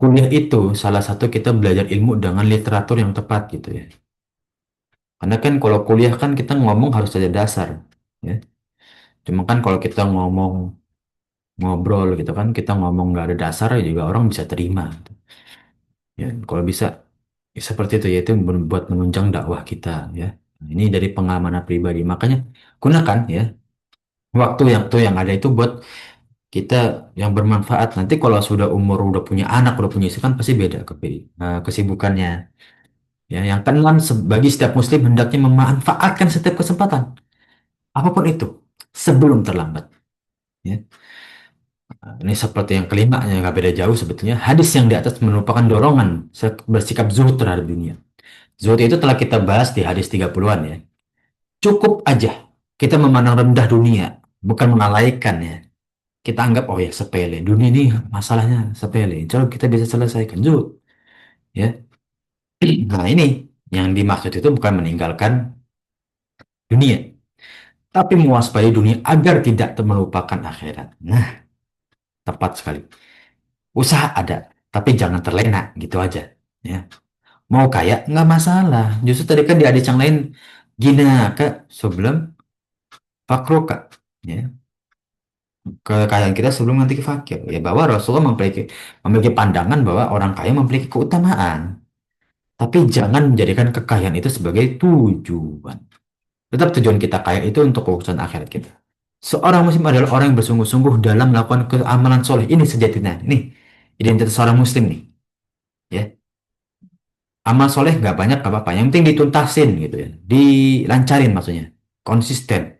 kuliah itu salah satu kita belajar ilmu dengan literatur yang tepat gitu ya karena kan kalau kuliah kan kita ngomong harus ada dasar ya cuma kan kalau kita ngomong ngobrol gitu kan kita ngomong nggak ada dasar juga orang bisa terima gitu. Ya kalau bisa ya, seperti itu yaitu buat menunjang dakwah kita ya. Nah, ini dari pengalaman pribadi makanya gunakan ya waktu yang tuh yang ada itu buat kita yang bermanfaat nanti kalau sudah umur udah punya anak udah punya istri kan pasti beda kesibukannya ya yang keenam bagi setiap muslim hendaknya memanfaatkan setiap kesempatan apapun itu sebelum terlambat ya. Nah, ini seperti yang kelima yang nggak beda jauh sebetulnya hadis yang di atas merupakan dorongan bersikap zuhud terhadap dunia. Zuhud itu telah kita bahas di hadis 30-an ya. Cukup aja kita memandang rendah dunia, bukan mengalaikan ya. Kita anggap oh ya sepele. Dunia ini masalahnya sepele. Coba kita bisa selesaikan zuhud ya. Nah, ini yang dimaksud itu bukan meninggalkan dunia, tapi mewaspadai dunia agar tidak melupakan akhirat. Nah, tepat sekali. Usaha ada, tapi jangan terlena gitu aja. Ya, mau kaya nggak masalah. Justru tadi kan di hadis yang lain, gina kak sebelum fakro kak. Ya, kekayaan kita sebelum nanti fakir. Ya, bahwa Rasulullah memiliki pandangan bahwa orang kaya memiliki keutamaan. Tapi jangan menjadikan kekayaan itu sebagai tujuan. Tetap tujuan kita kaya itu untuk urusan akhirat kita. Seorang muslim adalah orang yang bersungguh-sungguh dalam melakukan keamalan soleh. Ini sejatinya. Ini identitas seorang muslim nih. Ya, amal soleh nggak banyak nggak apa-apa. Yang penting dituntasin gitu ya. Dilancarin maksudnya. Konsisten.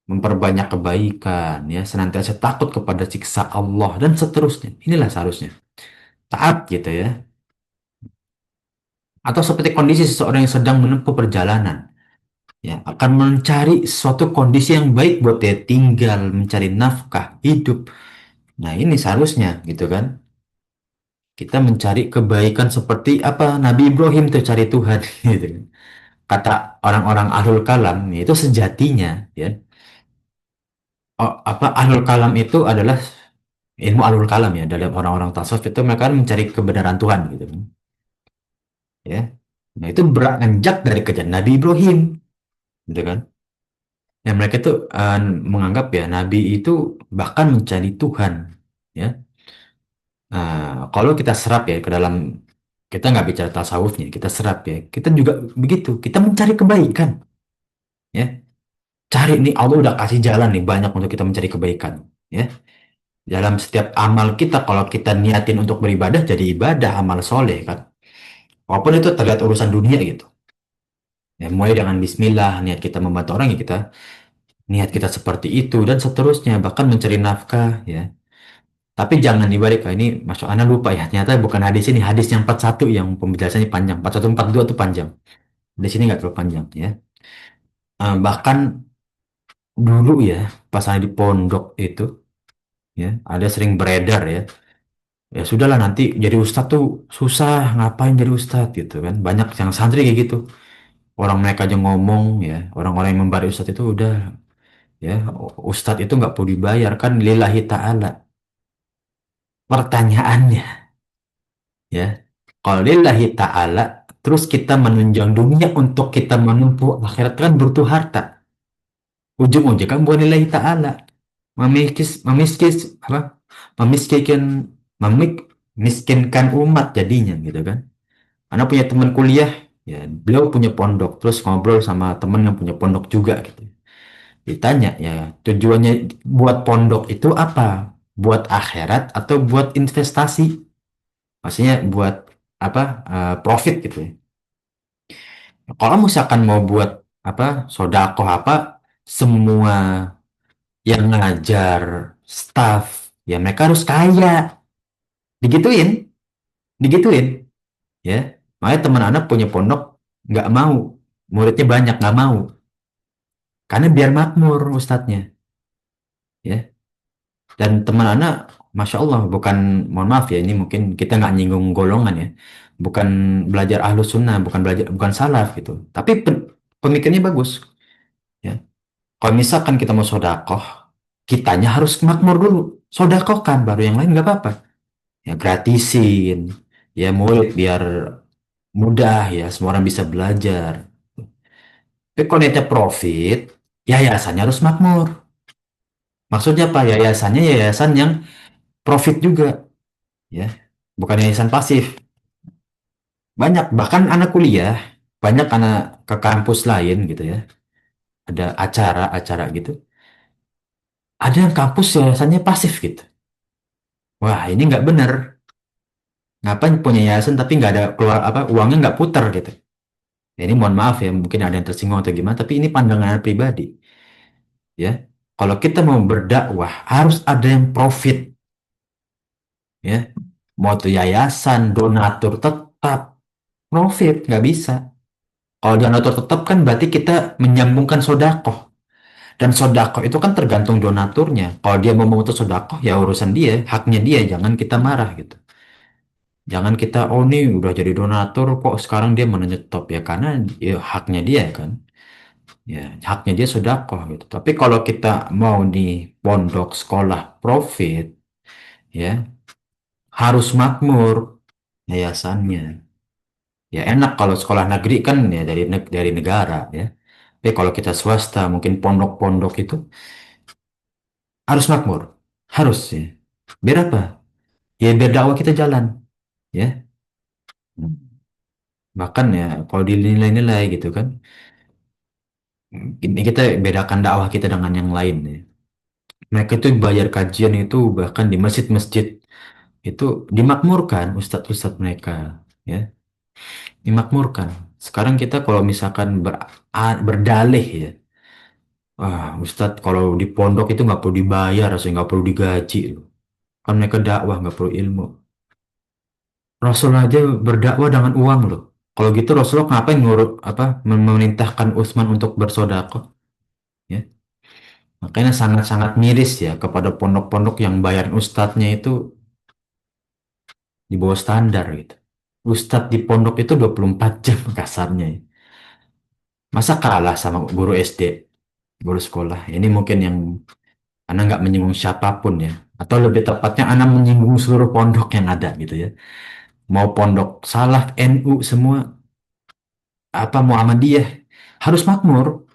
Memperbanyak kebaikan. Ya, senantiasa takut kepada siksa Allah dan seterusnya. Inilah seharusnya. Taat gitu ya. Atau seperti kondisi seseorang yang sedang menempuh perjalanan. Ya, akan mencari suatu kondisi yang baik buat dia tinggal, mencari nafkah, hidup. Nah, ini seharusnya gitu kan. Kita mencari kebaikan seperti apa Nabi Ibrahim tuh cari Tuhan gitu kan. Kata orang-orang ahlul kalam itu sejatinya ya. Oh, apa ahlul kalam itu adalah ilmu ahlul kalam ya dalam orang-orang tasawuf itu mereka kan mencari kebenaran Tuhan gitu kan. Ya. Nah, itu beranjak dari kejadian Nabi Ibrahim gitu kan. Ya mereka tuh menganggap ya Nabi itu bahkan mencari Tuhan ya. Kalau kita serap ya ke dalam kita nggak bicara tasawufnya, kita serap ya. Kita juga begitu. Kita mencari kebaikan ya. Cari nih Allah udah kasih jalan nih banyak untuk kita mencari kebaikan ya. Dalam setiap amal kita kalau kita niatin untuk beribadah jadi ibadah amal soleh kan. Walaupun itu terlihat urusan dunia gitu. Ya, mulai dengan bismillah niat kita membantu orang ya kita niat kita seperti itu dan seterusnya bahkan mencari nafkah ya. Tapi jangan dibalik, ini masuk Anda lupa ya. Ternyata bukan hadis ini, hadis yang 41 yang penjelasannya panjang. 41 42 itu panjang. Di sini nggak terlalu panjang ya. Bahkan dulu ya, pas saya di pondok itu ya, ada sering beredar ya. Ya sudahlah nanti jadi ustadz tuh susah, ngapain jadi ustadz gitu kan. Banyak yang santri kayak gitu. Orang mereka aja ngomong ya, orang-orang yang membari ustadz itu udah ya, ustadz itu nggak perlu dibayar kan lillahi ta'ala. Pertanyaannya ya, kalau lillahi ta'ala, terus kita menunjang dunia untuk kita menempuh akhirat kan butuh harta. Ujung-ujung kan bukan lillahi ta'ala. Apa? Memiskinkan, memiskinkan umat jadinya gitu kan. Anak punya teman kuliah, ya beliau punya pondok, terus ngobrol sama teman yang punya pondok juga gitu. Ditanya ya, tujuannya buat pondok itu apa? Buat akhirat atau buat investasi? Maksudnya buat apa? Profit gitu ya. Kalau misalkan mau buat apa sodako apa semua yang ngajar staff ya mereka harus kaya digituin digituin ya makanya teman anak punya pondok nggak mau muridnya banyak nggak mau karena biar makmur ustadznya ya dan teman anak masya Allah bukan mohon maaf ya ini mungkin kita nggak nyinggung golongan ya bukan belajar ahlus sunnah bukan belajar bukan salaf gitu tapi pemikirnya bagus ya. Kalau misalkan kita mau sodakoh, kitanya harus makmur dulu. Sodakoh kan, baru yang lain nggak apa-apa. Ya gratisin, ya murid biar mudah ya, semua orang bisa belajar. Tapi kalau niatnya profit, yayasannya harus makmur. Maksudnya apa? Yayasannya yayasan yang profit juga, ya. Bukan yayasan pasif. Banyak, bahkan anak kuliah, banyak anak ke kampus lain gitu ya. Ada acara-acara gitu. Ada yang kampus yayasannya pasif gitu. Wah, ini nggak benar. Ngapain punya yayasan tapi nggak ada keluar apa uangnya nggak putar gitu. Ya, ini mohon maaf ya mungkin ada yang tersinggung atau gimana tapi ini pandangan pribadi ya. Kalau kita mau berdakwah harus ada yang profit ya. Mau itu yayasan donatur tetap profit nggak bisa. Kalau donatur tetap kan berarti kita menyambungkan sodakoh dan sodakoh itu kan tergantung donaturnya. Kalau dia mau memutus sodakoh ya urusan dia haknya dia jangan kita marah gitu. Jangan kita, oh nih udah jadi donatur kok sekarang dia mau nyetop ya karena ya haknya dia kan. Ya haknya dia sedekah gitu. Tapi kalau kita mau di pondok sekolah profit ya harus makmur yayasannya. Ya enak kalau sekolah negeri kan ya dari negara ya. Tapi kalau kita swasta mungkin pondok-pondok itu harus makmur, harus ya. Biar apa? Ya biar dakwah kita jalan ya. Bahkan ya kalau dinilai-nilai gitu kan, ini kita bedakan dakwah kita dengan yang lain ya. Mereka tuh bayar kajian itu bahkan di masjid-masjid itu dimakmurkan ustadz-ustadz mereka ya, dimakmurkan. Sekarang kita kalau misalkan berdalih ya, wah ustadz kalau di pondok itu nggak perlu dibayar, asli nggak perlu digaji loh. Kan mereka dakwah nggak perlu ilmu. Rasul aja berdakwah dengan uang loh. Kalau gitu Rasulullah ngapain ngurut apa memerintahkan Utsman untuk bersedekah ya? Makanya sangat-sangat miris ya kepada pondok-pondok yang bayar ustadznya itu di bawah standar gitu. Ustadz di pondok itu 24 jam kasarnya ya. Masa kalah sama guru SD, guru sekolah? Ini mungkin yang Anda nggak menyinggung siapapun ya. Atau lebih tepatnya Anda menyinggung seluruh pondok yang ada gitu ya. Mau pondok Salaf, NU, semua apa Muhammadiyah harus makmur,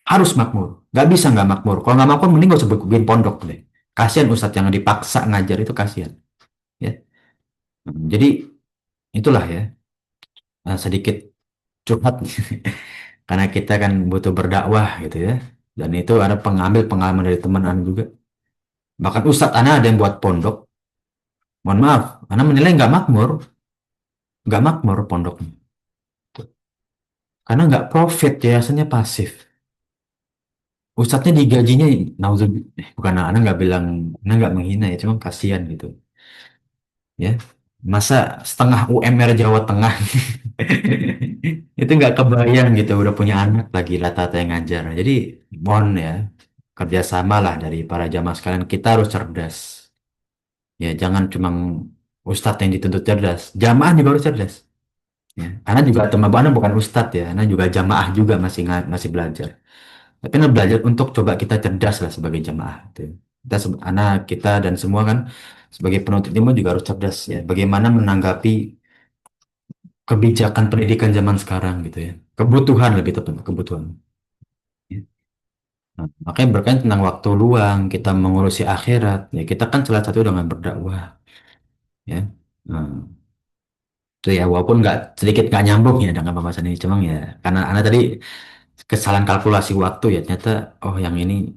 harus makmur. Nggak bisa nggak makmur. Kalau nggak makmur mending nggak usah bikin pondok deh. Kasihan ustadz yang dipaksa ngajar itu kasihan ya. Jadi itulah ya, sedikit curhat karena kita kan butuh berdakwah gitu ya. Dan itu ada pengambil pengalaman dari teman Anda juga. Bahkan Ustadz Anda ada yang buat pondok. Mohon maaf, Anda menilai nggak makmur pondoknya. Karena nggak profit, yayasannya pasif. Ustadznya digajinya, bukan Anda nggak bilang, Anda nggak menghina ya, cuma kasihan gitu. Ya, masa setengah UMR Jawa Tengah itu nggak kebayang gitu, udah punya anak lagi rata-rata yang ngajar. Jadi mohon ya, kerjasama lah dari para jamaah sekalian. Kita harus cerdas. Ya, jangan cuma ustadz yang dituntut cerdas. Jamaah juga harus cerdas. Ya, karena juga teman Anda bukan ustadz ya, Anda juga jamaah juga masih masih belajar. Tapi Anda belajar untuk coba kita cerdas lah sebagai jamaah. Gitu. Anak kita dan semua kan sebagai penuntut ilmu juga harus cerdas ya. Bagaimana menanggapi kebijakan pendidikan zaman sekarang gitu ya. Kebutuhan lebih tepat, kebutuhan. Ya. Nah, makanya berkaitan tentang waktu luang, kita mengurusi akhirat, ya kita kan salah satu dengan berdakwah, ya. Nah, itu ya walaupun nggak sedikit nggak nyambung ya dengan pembahasan ini, cuma ya karena anak tadi kesalahan kalkulasi waktu ya ternyata oh yang ini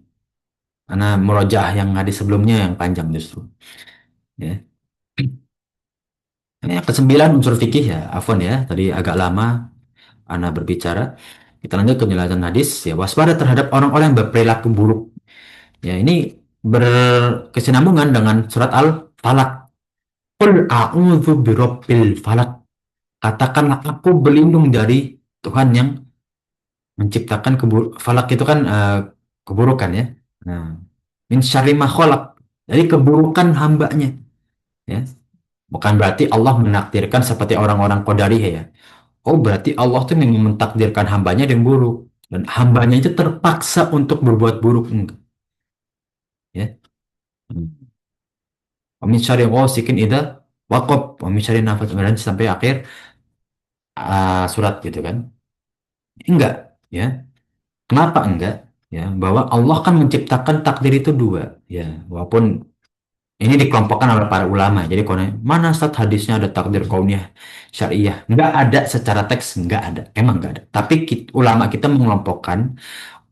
anak murojaah yang hadis sebelumnya yang panjang justru, ya. Ini yang kesembilan unsur fikih ya, afwan ya, tadi agak lama anak berbicara. Kita lanjut ke penjelasan hadis ya, waspada terhadap orang-orang yang berperilaku buruk. Ya, ini berkesinambungan dengan surat Al-Falaq. Qul a'udzu birabbil falaq. Katakanlah aku berlindung dari Tuhan yang menciptakan falak itu kan keburukan ya. Nah, min syarri ma khalaq. Dari keburukan hambanya ya. Bukan berarti Allah menakdirkan seperti orang-orang Qadariyah ya. Oh, berarti Allah tuh memang mentakdirkan hambanya yang buruk dan hambanya itu terpaksa untuk berbuat buruk enggak ya. Wa min syarri ghasikin idza waqab wa min syarri nafas sampai akhir surat gitu kan. Enggak ya. Kenapa enggak? Ya, bahwa Allah kan menciptakan takdir itu dua. Ya, walaupun ini dikelompokkan oleh para ulama. Jadi kalau mana saat hadisnya ada takdir kauniyah syariah? Enggak ada secara teks, enggak ada. Emang enggak ada. Tapi ulama kita mengelompokkan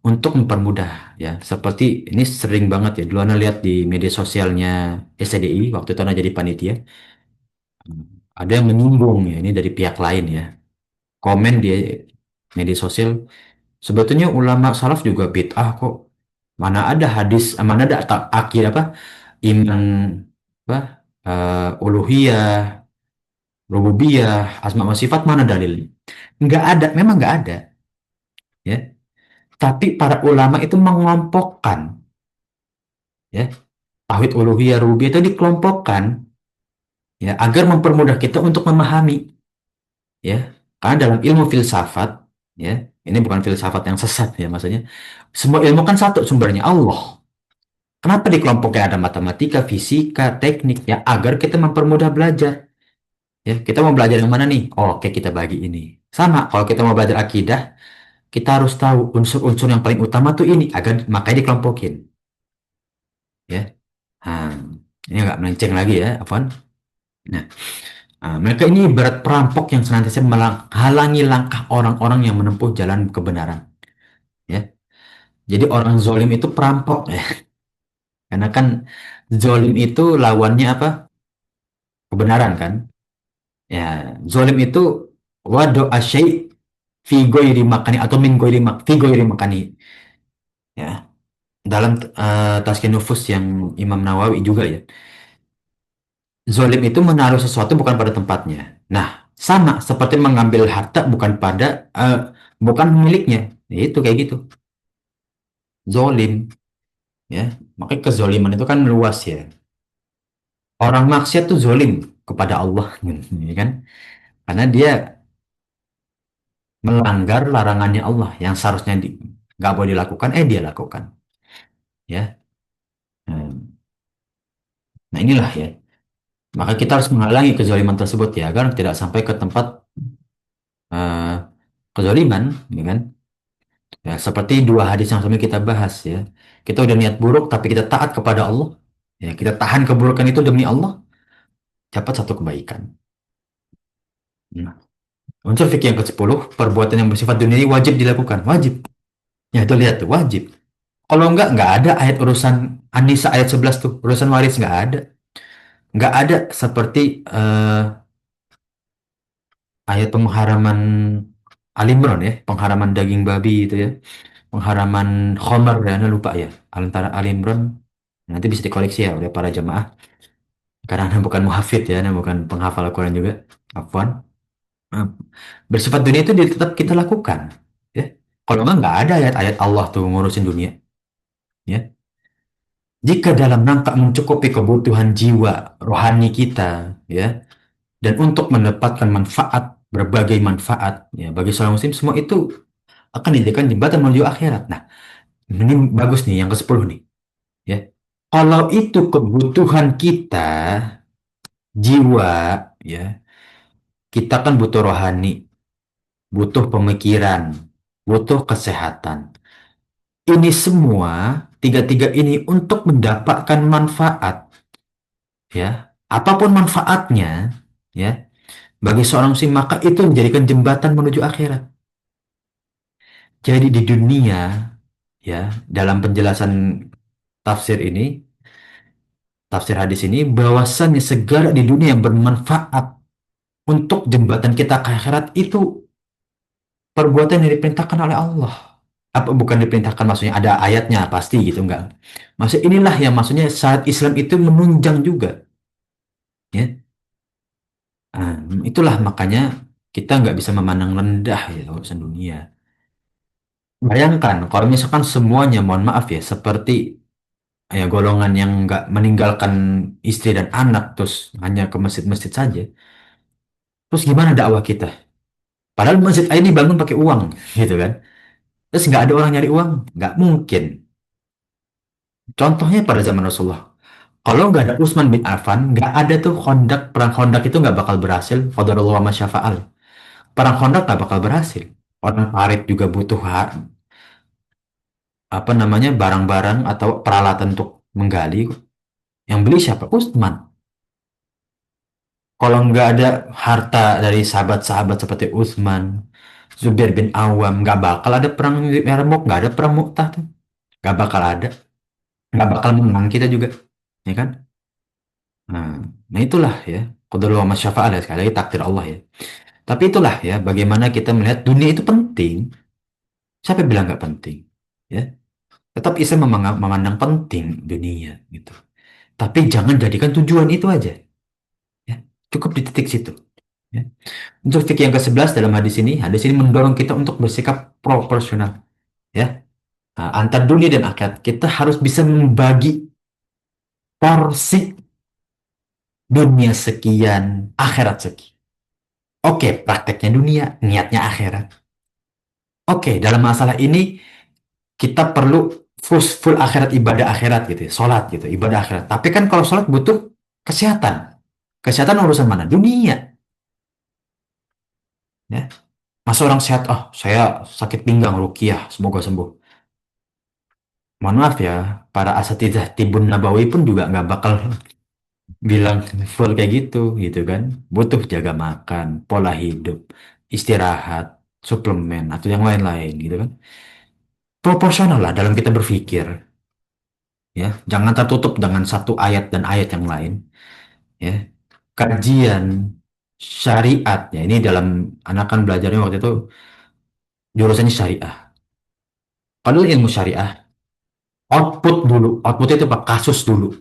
untuk mempermudah ya. Seperti ini sering banget ya. Dulu Anda lihat di media sosialnya SCDI waktu itu Anda jadi panitia. Ada yang menyinggung ya, ini dari pihak lain ya. Komen di media sosial. Sebetulnya ulama salaf juga bid'ah kok. Mana ada hadis, mana ada akid apa iman apa uluhiyah, rububiyah, asma wa sifat mana dalilnya? Nggak ada, memang nggak ada, ya. Tapi para ulama itu mengelompokkan, ya, tauhid uluhiyah, rububiyah itu dikelompokkan, ya, agar mempermudah kita untuk memahami, ya. Karena dalam ilmu filsafat, ya, ini bukan filsafat yang sesat ya, maksudnya semua ilmu kan satu sumbernya Allah. Kenapa dikelompokkan ada matematika, fisika, teknik ya agar kita mempermudah belajar. Ya, kita mau belajar yang mana nih? Oh, oke, kita bagi ini. Sama, kalau kita mau belajar akidah, kita harus tahu unsur-unsur yang paling utama tuh ini agar makanya dikelompokin. Ya, nah, ini nggak melenceng lagi ya, Afwan. Nah, mereka ini ibarat perampok yang senantiasa menghalangi langkah orang-orang yang menempuh jalan kebenaran. Ya, jadi orang zolim itu perampok ya, karena kan zolim itu lawannya apa? Kebenaran kan? Ya, zolim itu wado asyai fi ghairi makani atau min ghairi fi ghairi makani. Ya, dalam Tazkiyah Nufus yang Imam Nawawi juga ya. Zolim itu menaruh sesuatu bukan pada tempatnya. Nah, sama seperti mengambil harta bukan miliknya. Ya, itu kayak gitu. Zolim, ya. Makanya kezoliman itu kan luas ya. Orang maksiat tuh zolim kepada Allah, ya kan? Karena dia melanggar larangannya Allah yang seharusnya nggak boleh dilakukan, dia lakukan, ya. Nah, inilah ya. Maka kita harus menghalangi kezaliman tersebut ya, agar tidak sampai ke tempat eh, kezaliman, ya kan? Ya, seperti dua hadis yang sebelumnya kita bahas ya. Kita udah niat buruk tapi kita taat kepada Allah. Ya, kita tahan keburukan itu demi Allah, dapat satu kebaikan. Nah, unsur fikih yang ke-10, perbuatan yang bersifat duniawi wajib dilakukan. Wajib. Ya, itu lihat tuh, wajib. Kalau nggak ada ayat urusan An-Nisa ayat 11 tuh, urusan waris nggak ada. Nggak ada seperti ayat pengharaman Al-Imran ya, pengharaman daging babi itu ya, pengharaman khomer ya, Anda lupa ya, antara Al-Imran, nanti bisa dikoleksi ya oleh para jemaah, karena Anda bukan muhafid ya, Anda bukan penghafal Al-Quran juga, afwan. Eh, Bersifat dunia itu tetap kita lakukan, ya. Kalau nggak ada ayat-ayat Allah tuh ngurusin dunia, ya. Jika dalam rangka mencukupi kebutuhan jiwa rohani kita, ya, dan untuk mendapatkan manfaat, berbagai manfaat, ya, bagi seorang muslim semua itu akan dijadikan jembatan menuju akhirat. Nah, ini bagus nih yang ke-10 nih, ya. Kalau itu kebutuhan kita, jiwa, ya, kita kan butuh rohani, butuh pemikiran, butuh kesehatan. Ini semua, tiga-tiga ini untuk mendapatkan manfaat, ya. Apapun manfaatnya, ya, bagi seorang muslim, maka itu menjadikan jembatan menuju akhirat. Jadi di dunia, ya, dalam penjelasan tafsir ini, tafsir hadis ini, bahwasannya segala di dunia yang bermanfaat untuk jembatan kita ke akhirat itu perbuatan yang diperintahkan oleh Allah. Apa bukan diperintahkan, maksudnya ada ayatnya pasti gitu, enggak. Maksud inilah yang maksudnya saat Islam itu menunjang juga, ya. Nah, itulah makanya kita nggak bisa memandang rendah ya urusan dunia. Bayangkan kalau misalkan semuanya, mohon maaf ya, seperti ya golongan yang nggak meninggalkan istri dan anak terus hanya ke masjid-masjid saja. Terus gimana dakwah kita? Padahal masjid ini dibangun pakai uang, gitu kan? Terus nggak ada orang nyari uang? Nggak mungkin. Contohnya pada zaman Rasulullah. Kalau nggak ada Utsman bin Affan, nggak ada tuh Khandaq. Perang Khandaq itu nggak bakal berhasil. Qadarullah wa masyafa'al. Perang Khandaq nggak bakal berhasil. Orang parit juga butuh apa namanya barang-barang atau peralatan untuk menggali. Yang beli siapa? Utsman. Kalau nggak ada harta dari sahabat-sahabat seperti Utsman, Zubair bin Awam, nggak bakal ada perang Yarmouk, nggak ada perang Mu'tah tuh. Nggak bakal ada. Nggak bakal menang kita juga. Ya kan? Nah, nah itulah ya. Qadarullah wa masyafa'al ya. Sekali lagi takdir Allah ya. Tapi itulah ya. Bagaimana kita melihat dunia itu penting. Siapa yang bilang nggak penting? Ya. Tetap Islam memandang penting dunia gitu. Tapi jangan jadikan tujuan itu aja. Ya. Cukup di titik situ. Ya. Untuk fikih yang ke-11 dalam hadis ini mendorong kita untuk bersikap proporsional. Ya. Nah, antar dunia dan akhirat. Kita harus bisa membagi porsi dunia sekian, akhirat sekian. Oke, prakteknya dunia, niatnya akhirat. Oke, dalam masalah ini kita perlu full akhirat, ibadah akhirat gitu ya, sholat gitu, ibadah akhirat. Tapi kan kalau sholat butuh kesehatan. Kesehatan urusan mana? Dunia. Ya. Masa orang sehat, oh saya sakit pinggang, ruqyah, semoga sembuh. Mohon maaf ya, para asatidzah Tibun Nabawi pun juga nggak bakal bilang full kayak gitu kan. Butuh jaga makan, pola hidup, istirahat, suplemen, atau yang lain-lain gitu kan. Proporsional lah dalam kita berpikir, ya. Jangan tertutup dengan satu ayat dan ayat yang lain, ya. Kajian syariat, ya ini dalam anak kan belajarnya waktu itu jurusannya syariah. Padahal ilmu syariah, output dulu, output itu apa? Kasus dulu.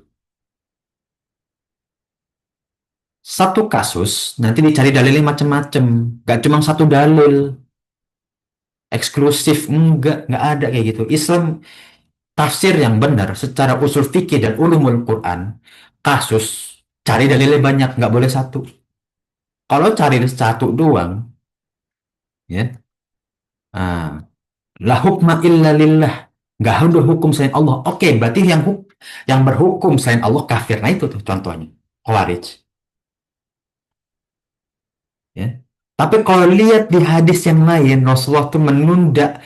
Satu kasus nanti dicari dalilnya macam-macam, gak cuma satu dalil eksklusif, nggak ada kayak gitu. Islam tafsir yang benar secara usul fikih dan ulumul Quran, kasus cari dalilnya banyak, nggak boleh satu. Kalau cari satu doang, ya, ah, la hukma illa lillah, nggak ada hukum selain Allah. Oke, berarti yang berhukum selain Allah kafir. Nah itu tuh contohnya Khawarij, ya. Tapi kalau lihat di hadis yang lain, Rasulullah tuh menunda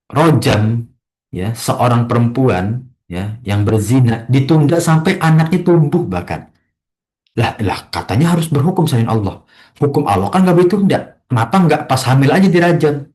rojam, ya, seorang perempuan, ya, yang berzina ditunda sampai anaknya tumbuh bahkan. Lah katanya harus berhukum selain Allah. Hukum Allah kan nggak ditunda. Kenapa nggak pas hamil aja dirajam?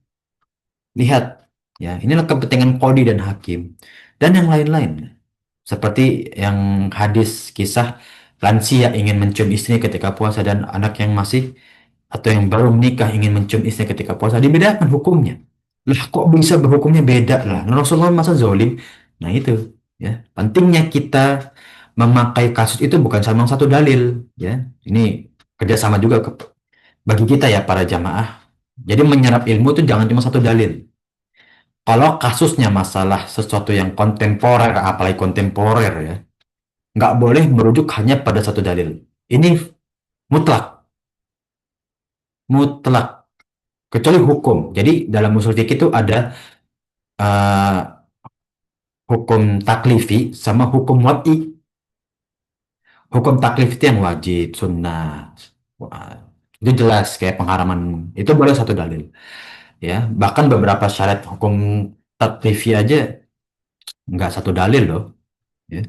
Lihat, ya, inilah kepentingan kodi dan hakim dan yang lain-lain. Seperti yang hadis kisah lansia ingin mencium istri ketika puasa dan anak yang masih atau yang baru menikah ingin mencium istri ketika puasa, dibedakan hukumnya. Lah kok bisa berhukumnya beda lah? Rasulullah masa zolim? Nah itu, ya. Pentingnya kita memakai kasus itu bukan sama satu dalil, ya. Ini kerjasama juga bagi kita ya para jamaah. Jadi menyerap ilmu itu jangan cuma satu dalil. Kalau kasusnya masalah sesuatu yang kontemporer, apalagi kontemporer ya, nggak boleh merujuk hanya pada satu dalil. Ini mutlak, mutlak. Kecuali hukum. Jadi dalam usul fikih itu ada eh, hukum taklifi sama hukum wad'i. Hukum taklif itu yang wajib, sunnah. Wah, itu jelas kayak pengharaman. Itu boleh satu dalil. Ya, bahkan beberapa syarat hukum taklifi aja nggak satu dalil loh. Ya.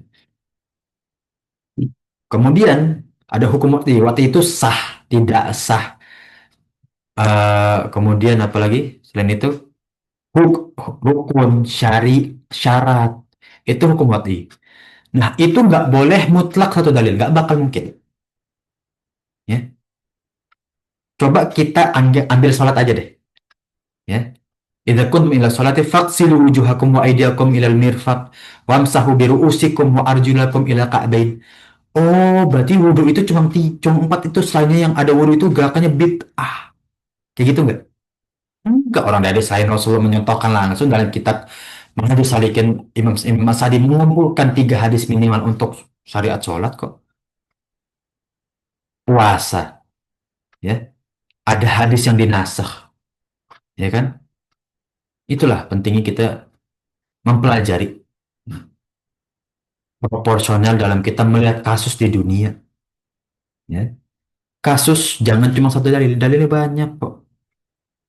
Kemudian ada hukum wad'i. Wad'i itu sah, tidak sah. Kemudian apalagi selain itu rukun, syarat itu hukum wad'i. Nah itu nggak boleh mutlak satu dalil, nggak bakal mungkin. Ya, coba kita ambil sholat aja deh. Ya, idza kuntum ila sholati faghsilu wujuhakum wa aydiyakum ilal mirfaq wamsahu bi ru'usikum wa arjulakum ila ka'bain. Oh, berarti wudhu itu cuma empat itu, selainnya yang ada wudhu itu gerakannya bid'ah. Kayak gitu nggak? Enggak, orang dari selain Rasulullah menyontohkan langsung dalam kitab Manhajus Salikin, Imam Sa'di mengumpulkan 3 hadis minimal untuk syariat sholat kok. Puasa, ya. Ada hadis yang dinasakh, ya kan? Itulah pentingnya kita mempelajari proporsional dalam kita melihat kasus di dunia, ya. Kasus jangan cuma satu dalil, dalilnya banyak kok.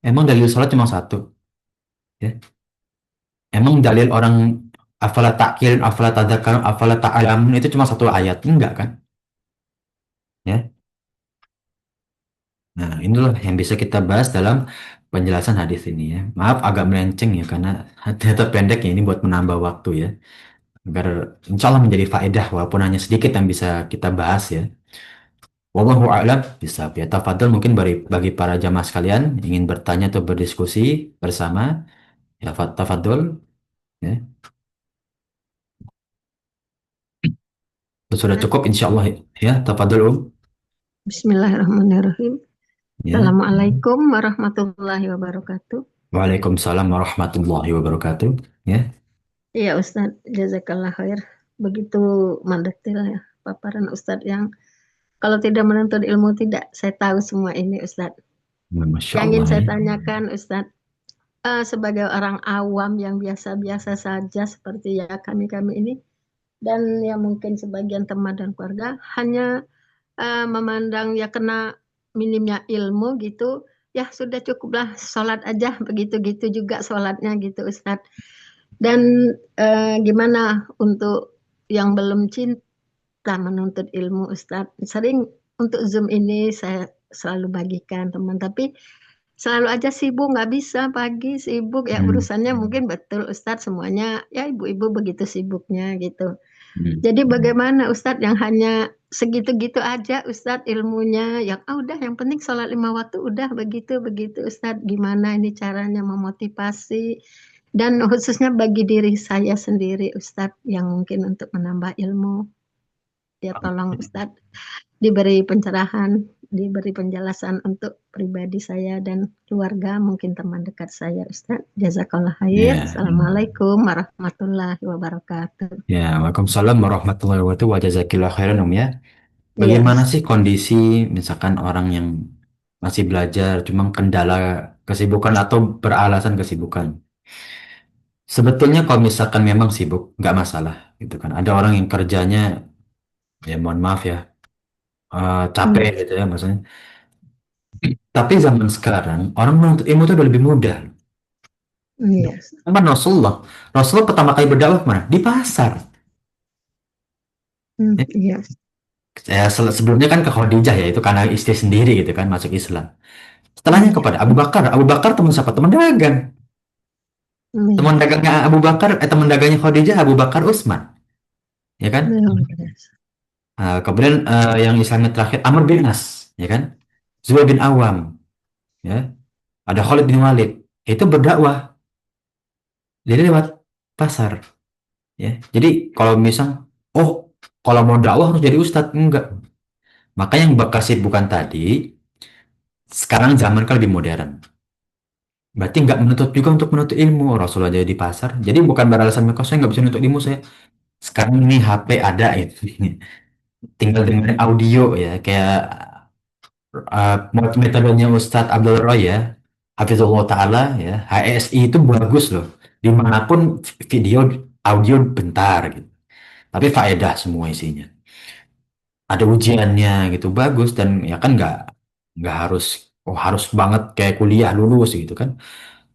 Emang dalil sholat cuma satu, ya. Emang dalil orang afala ta'qilun, afala tadhakkarun, afala ta'lamun itu cuma satu ayat, enggak kan? Ya. Nah, inilah yang bisa kita bahas dalam penjelasan hadis ini ya. Maaf agak melenceng ya karena ternyata pendek ya, ini buat menambah waktu ya. Agar insya Allah menjadi faedah walaupun hanya sedikit yang bisa kita bahas ya. Wallahu a'lam bisa ya. Tafadhol mungkin bagi para jamaah sekalian ingin bertanya atau berdiskusi bersama ya, tafadhol ya. Sudah Ustaz, cukup insya Allah ya. Tafadhol Bismillahirrahmanirrahim. ya. Assalamualaikum warahmatullahi wabarakatuh. Waalaikumsalam warahmatullahi wabarakatuh ya. Iya Ustaz, jazakallah khair. Begitu mendetail ya paparan Ustaz yang kalau tidak menuntut ilmu tidak saya tahu semua ini Ustaz. Masya Yang ingin Allah saya ya. tanyakan Ustaz, sebagai orang awam yang biasa-biasa saja seperti ya kami-kami ini dan ya mungkin sebagian teman dan keluarga hanya memandang ya kena minimnya ilmu gitu, ya sudah cukuplah sholat aja begitu-gitu juga sholatnya gitu Ustadz. Dan gimana untuk yang belum cinta menuntut ilmu Ustadz? Sering untuk Zoom ini saya selalu bagikan teman, tapi selalu aja sibuk, nggak bisa pagi sibuk ya Hmm. urusannya mungkin betul Ustadz semuanya ya ibu-ibu begitu sibuknya gitu. Hmm. Jadi bagaimana Ustadz yang hanya segitu-gitu aja Ustadz ilmunya yang udah yang penting sholat 5 waktu udah begitu-begitu Ustadz gimana ini caranya memotivasi dan khususnya bagi diri saya sendiri Ustadz yang mungkin untuk menambah ilmu ya tolong Ustadz diberi pencerahan, diberi penjelasan untuk pribadi saya dan keluarga, mungkin teman dekat saya, Ustaz. Jazakallah khair. Ya, Assalamualaikum warahmatullahi wabarakatuh. ya, Waalaikumsalam warahmatullahi wabarakatuh. Wa jazakillah khairan, ya. Iya, Bagaimana Ustaz. sih kondisi misalkan orang yang masih belajar, cuma kendala kesibukan atau beralasan kesibukan? Sebetulnya kalau misalkan memang sibuk, nggak masalah, gitu kan. Ada orang yang kerjanya, ya mohon maaf ya, capek Iya, gitu ya, maksudnya. Tapi zaman sekarang, orang menuntut ilmu itu udah lebih mudah. iya, Ustaz. Zaman Rasulullah pertama kali berdakwah mana? Di pasar. Ya, Iya, sebelumnya kan ke Khadijah ya, itu karena istri sendiri gitu kan, masuk Islam. Setelahnya iya, kepada Abu Bakar. Abu Bakar teman siapa? Teman dagang. Teman iya, dagangnya Abu Bakar, teman dagangnya Khadijah, Abu Bakar Utsman, ya kan? iya, Kemudian yang Islamnya terakhir Amr bin As, ya kan? Zubair bin Awam, ya. Ada Khalid bin Walid. Itu berdakwah, jadi lewat pasar, ya. Jadi kalau misal, oh, kalau mau dakwah harus jadi ustadz, enggak. Maka yang bekas bukan tadi, sekarang zaman kan lebih modern. Berarti nggak menuntut juga untuk menuntut ilmu. Rasulullah jadi di pasar. Jadi bukan beralasan mereka saya nggak bisa menuntut ilmu saya. Sekarang ini HP ada itu. Tinggal dengerin audio ya. Kayak metodenya Ustadz Abdul Roy ya. Hafizullah Ta'ala ya. HSI itu bagus loh. Dimanapun video, audio bentar gitu. Tapi faedah semua isinya. Ada ujiannya gitu bagus dan ya kan nggak harus oh harus banget kayak kuliah lulus gitu kan.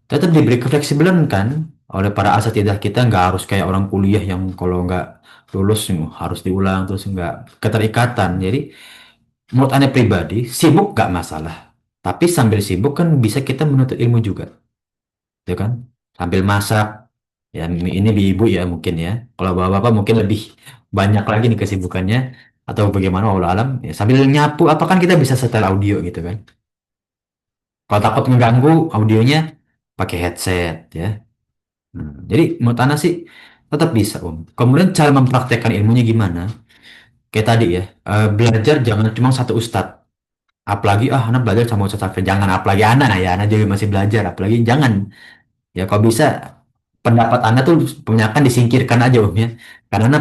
Tetap diberi kefleksibelan kan oleh para asatidah kita nggak harus kayak orang kuliah yang kalau nggak lulus harus diulang terus nggak keterikatan. Jadi menurut Anda pribadi sibuk nggak masalah. Tapi sambil sibuk kan bisa kita menuntut ilmu juga, ya kan? Sambil masak, ya ini ibu ya mungkin ya. Kalau bapak-bapak mungkin lebih banyak lagi nih kesibukannya atau bagaimana wallahu alam. Ya, sambil nyapu apa kan kita bisa setel audio gitu kan. Kalau takut mengganggu audionya pakai headset ya. Jadi menurut Ana sih tetap bisa Om. Kemudian cara mempraktekkan ilmunya gimana? Kayak tadi ya, belajar jangan cuma satu ustadz. Apalagi Ana belajar sama Ustadz Hafid. Jangan apalagi Ana ya, Ana juga masih belajar. Apalagi jangan. Ya kalau bisa pendapat Anda tuh kebanyakan disingkirkan aja Om ya. Karena Ana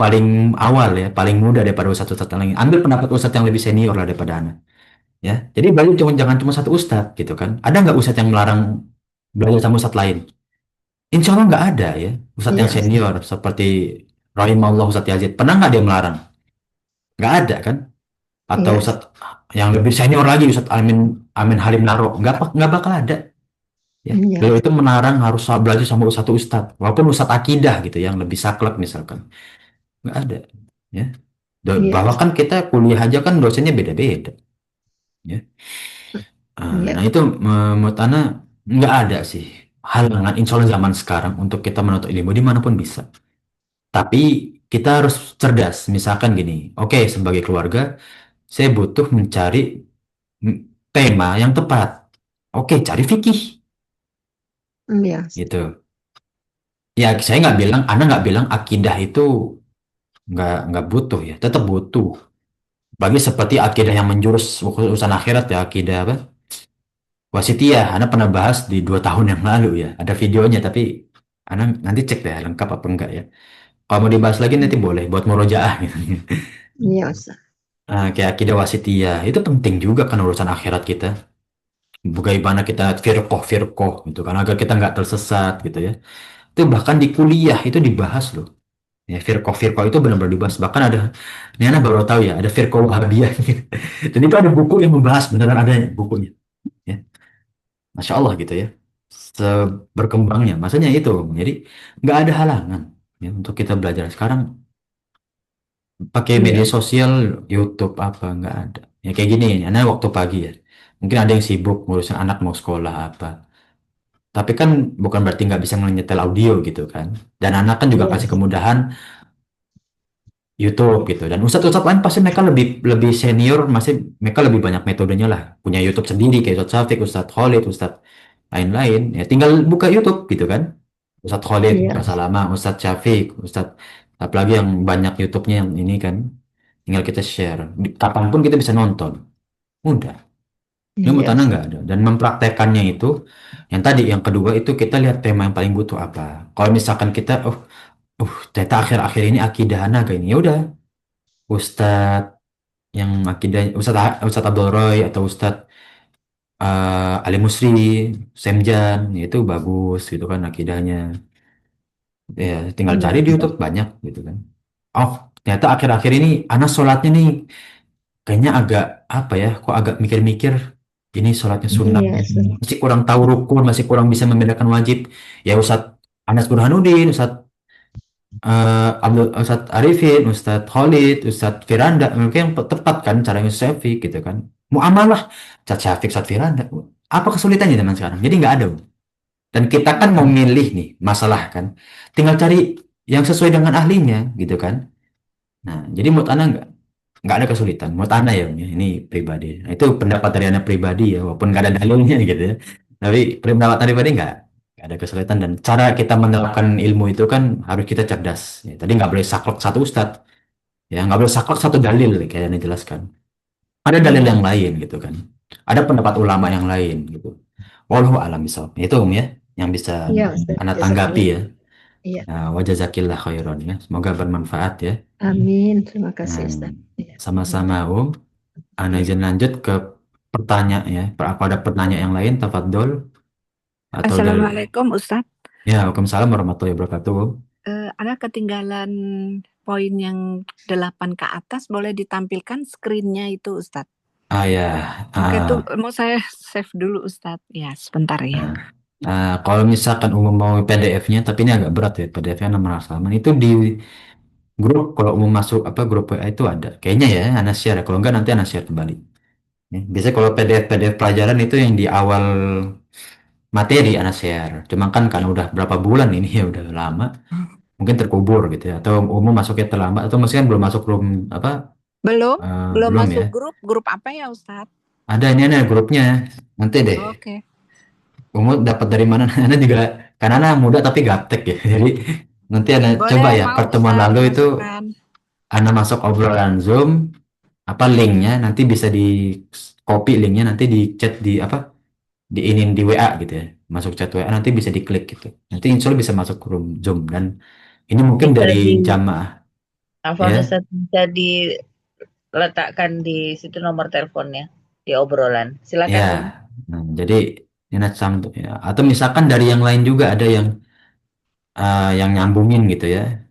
paling awal ya, paling muda daripada ustadz-ustadz yang lain. Ambil pendapat ustadz yang lebih senior lah daripada Ana. Ya, jadi belajar jangan cuma satu ustadz gitu kan. Ada nggak ustadz yang melarang belajar sama ustadz lain? Insya Allah nggak ada ya. Ustadz yang iya, Ustaz. senior seperti Rahimahullah Ustadz Yazid. Pernah nggak dia melarang? Nggak ada kan? Atau Iya, Ustadz yang lebih senior lagi Ustadz Amin Amin Halim Naro. Nggak bakal ada. Ya. iya, Beliau itu menarang harus belajar sama satu ustadz. Walaupun ustadz akidah gitu yang lebih saklek misalkan. Nggak ada. Ya. iya, Bahwa Ustaz. kan kita kuliah aja kan dosennya beda-beda. Ya. Iya, Nah itu menurut Ana nggak ada sih halangan insya Allah zaman sekarang untuk kita menuntut ilmu dimanapun bisa. Tapi kita harus cerdas. Misalkan gini, oke sebagai keluarga, saya butuh mencari mm, tema yang tepat. Oke, cari fikih, iya, Ustaz. gitu. Ya, saya nggak bilang, Anda nggak bilang akidah itu nggak butuh ya, tetap butuh. Bagi seperti akidah yang menjurus urusan akhirat ya, akidah apa? Wasitiyah, Anda pernah bahas di 2 tahun yang lalu ya. Ada videonya, tapi Anda nanti cek deh lengkap apa enggak ya. Kalau mau dibahas lagi nanti boleh buat murojaah gitu. Iya, Ustaz. Kayak akidah wasitiyah itu penting juga kan urusan akhirat kita. bagaimana kita firqoh gitu kan agar kita nggak tersesat gitu ya. Itu bahkan di kuliah itu dibahas loh. Ya, firqoh itu benar-benar dibahas. Bahkan ada, ini anak baru tahu ya, ada firqoh Wahabiyah. Dan itu ada buku yang membahas, beneran ada bukunya. Ya, Masya Allah gitu ya. Berkembangnya, maksudnya itu. Jadi nggak ada halangan ya untuk kita belajar. Sekarang pakai Iya, media sosial, YouTube apa nggak ada. Ya kayak gini, anak waktu pagi ya. Mungkin ada yang sibuk ngurusin anak mau sekolah apa. Tapi kan bukan berarti nggak bisa nyetel audio gitu kan. Dan anak kan juga iya, kasih kemudahan YouTube gitu. Dan ustadz-ustadz lain pasti mereka lebih lebih senior, masih mereka lebih banyak metodenya lah. Punya YouTube sendiri kayak Ustadz Syafiq, Ustadz Khalid, Ustadz lain-lain. Ya tinggal buka YouTube gitu kan. Ustadz Khalid, iya, bahasa lama, Ustadz Syafiq, Ustadz apalagi yang banyak YouTube-nya yang ini kan. Tinggal kita share. Kapanpun kita bisa nonton. Mudah. Ini iya, tanah Ustaz. nggak ada. Dan mempraktekannya itu, yang tadi, yang kedua itu kita lihat tema yang paling butuh apa. Kalau misalkan kita, ternyata akhir-akhir ini akidah naga ini, ya udah. Ustadz yang akidah Ustadz Abdul Roy atau Ustadz Ali Musri, Semjan, ya itu bagus gitu kan akidahnya. Ya tinggal Iya, cari di Ustaz. YouTube banyak gitu kan. Oh, ternyata akhir-akhir ini anak sholatnya nih kayaknya agak apa ya, kok agak mikir-mikir ini sholatnya sunnah. Iya, Ustaz. Masih kurang tahu rukun, masih kurang bisa membedakan wajib. Ya Ustadz Anas Burhanuddin, Ustadz Arifin, Ustadz Khalid, Ustadz Firanda, mungkin yang tepat kan caranya Syafiq gitu kan. Muamalah, Ustadz Syafiq, Ustadz Firanda. Apa kesulitannya zaman sekarang? Jadi nggak ada. Dan kita kan mau milih nih, masalah kan. Tinggal cari yang sesuai dengan ahlinya gitu kan. Nah, jadi menurut Anda nggak ada kesulitan. Menurut Anda ya, Om, ya, ini pribadi. Nah, itu pendapat dari Anda pribadi ya, walaupun nggak ada dalilnya gitu ya. Tapi pendapat Anda pribadi nggak ada kesulitan dan cara kita menerapkan ilmu itu kan harus kita cerdas. Ya, tadi nggak boleh saklek satu ustadz, ya nggak boleh saklek satu dalil kayak yang dijelaskan. Ada dalil Iya, yang lain gitu kan. Ada pendapat ulama yang lain gitu. Wallahu alam misal. Itu Om ya, yang bisa iya, Ustaz. Anda tanggapi Jazakallah. ya. Iya. Nah, wajazakillah khairan ya. Semoga bermanfaat ya. Amin. Terima kasih, Nah, Ustaz. Iya. sama-sama Om. Ana Iya. izin lanjut ke pertanyaan ya. Apa ada pertanyaan yang lain, tafadhol atau dari Assalamualaikum Ustadz. ya, Waalaikumsalam warahmatullahi wabarakatuh. Om. Ana ketinggalan poin yang 8 ke atas, boleh ditampilkan screen-nya itu Ustadz. Ya, Oke, tuh mau saya save dulu Ustadz. Ya, sebentar ya. kalau misalkan umum mau PDF-nya, tapi ini agak berat ya, PDF-nya nomor halaman itu di grup. Kalau umum masuk apa grup WA itu ada. Kayaknya ya, Ana share ya. Kalau enggak nanti Ana share kembali. Ya, biasanya kalau PDF pelajaran itu yang di awal materi Ana share. Cuma kan karena udah berapa bulan ini ya udah lama, mungkin terkubur gitu ya. Atau umum masuknya terlambat atau mungkin kan belum masuk room apa? Belum Belum ya. masuk grup apa ya Ustadz? Ada ini ada grupnya. Nanti deh. Oke. Umum dapat dari mana? Anda juga karena anak muda tapi gaptek ya. Jadi nanti Anda coba Boleh, ya mau pertemuan Ustadz lalu itu dimasukkan. Anda masuk obrolan Zoom, apa linknya nanti bisa di copy linknya nanti di chat di apa di WA gitu ya. Masuk chat WA nanti bisa diklik gitu. Nanti insya Allah bisa masuk ke room Zoom dan ini mungkin Bisa dari di jamaah Afwan ya. Ustaz, bisa diletakkan di situ nomor teleponnya di obrolan. Silakan Ya. Om. Nah, jadi ini ya. Atau misalkan dari yang lain juga ada yang nyambungin gitu ya.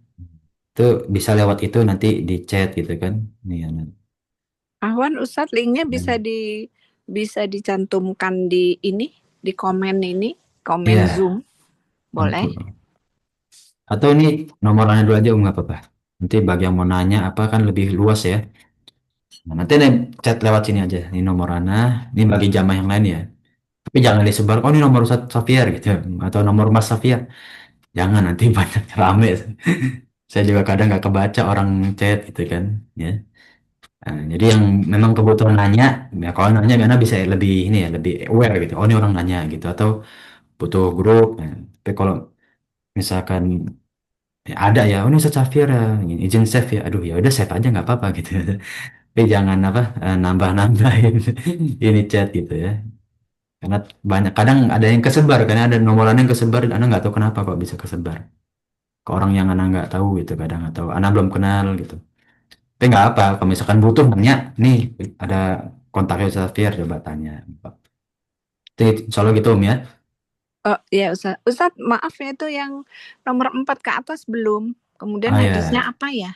Itu bisa lewat itu nanti di chat gitu kan. Nih, ya. Ahwan Ustadz, linknya Dan, bisa dicantumkan di komen komen ya, Zoom. Boleh? betul. Atau ini nomornya dulu aja nggak apa-apa. Nanti bagi yang mau nanya apa kan lebih luas ya. Nah, nanti ada chat lewat sini aja. Ini nomor Ana. Ini bagi jamaah yang lain ya. Tapi jangan disebar. Oh ini nomor Ustadz Safiar gitu. Atau nomor Mas Safiar. Jangan nanti banyak rame. Saya juga kadang nggak kebaca orang chat gitu kan. Ya. Nah, jadi yang memang kebutuhan nanya, ya kalau nanya karena bisa lebih ini ya, lebih aware gitu. Oh ini orang nanya gitu atau butuh grup. Nah, tapi kalau misalkan ya ada ya, oh ini Ustadz Safir ya, izin save ya. Aduh ya udah save aja nggak apa-apa gitu. Tapi jangan apa nambah-nambahin ini chat gitu ya. Karena banyak kadang ada yang kesebar, karena ada nomoran yang kesebar, Anda nggak tahu kenapa kok bisa kesebar ke orang yang Anda nggak tahu gitu kadang atau Anda belum kenal gitu. Tapi nggak apa, kalau misalkan butuh nanya, nih ada kontaknya Xavier coba tanya. Insya Allah gitu Om ya. Oh ya Ustaz. Ustaz, maaf ya, itu yang nomor 4 ke atas belum. Kemudian Ah hadisnya ya, apa ya?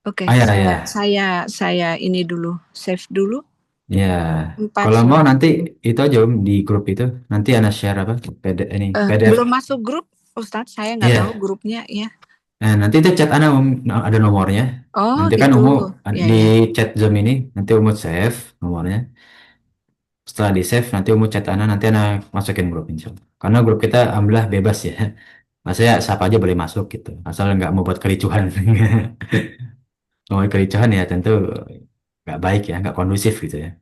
Oke, ah ya, saya ya, saya ini dulu, save dulu ya. 4 Kalau mau surat. nanti itu aja Om di grup itu. Nanti Ana share apa? PDF. Belum masuk grup, Ustadz. Saya nggak tahu Iya. grupnya ya. Nah, nanti itu chat Ana Om, ada nomornya. Oh Nanti kan gitu. Umu Ya di ya. chat Zoom ini, nanti Umu save nomornya. Setelah di save, nanti Umu chat Ana, nanti Ana masukin grup insya Allah. Karena grup kita alhamdulillah bebas ya. Maksudnya siapa aja boleh masuk gitu. Asal nggak mau buat kericuhan. Mau kericuhan ya tentu nggak baik ya, nggak kondusif gitu ya.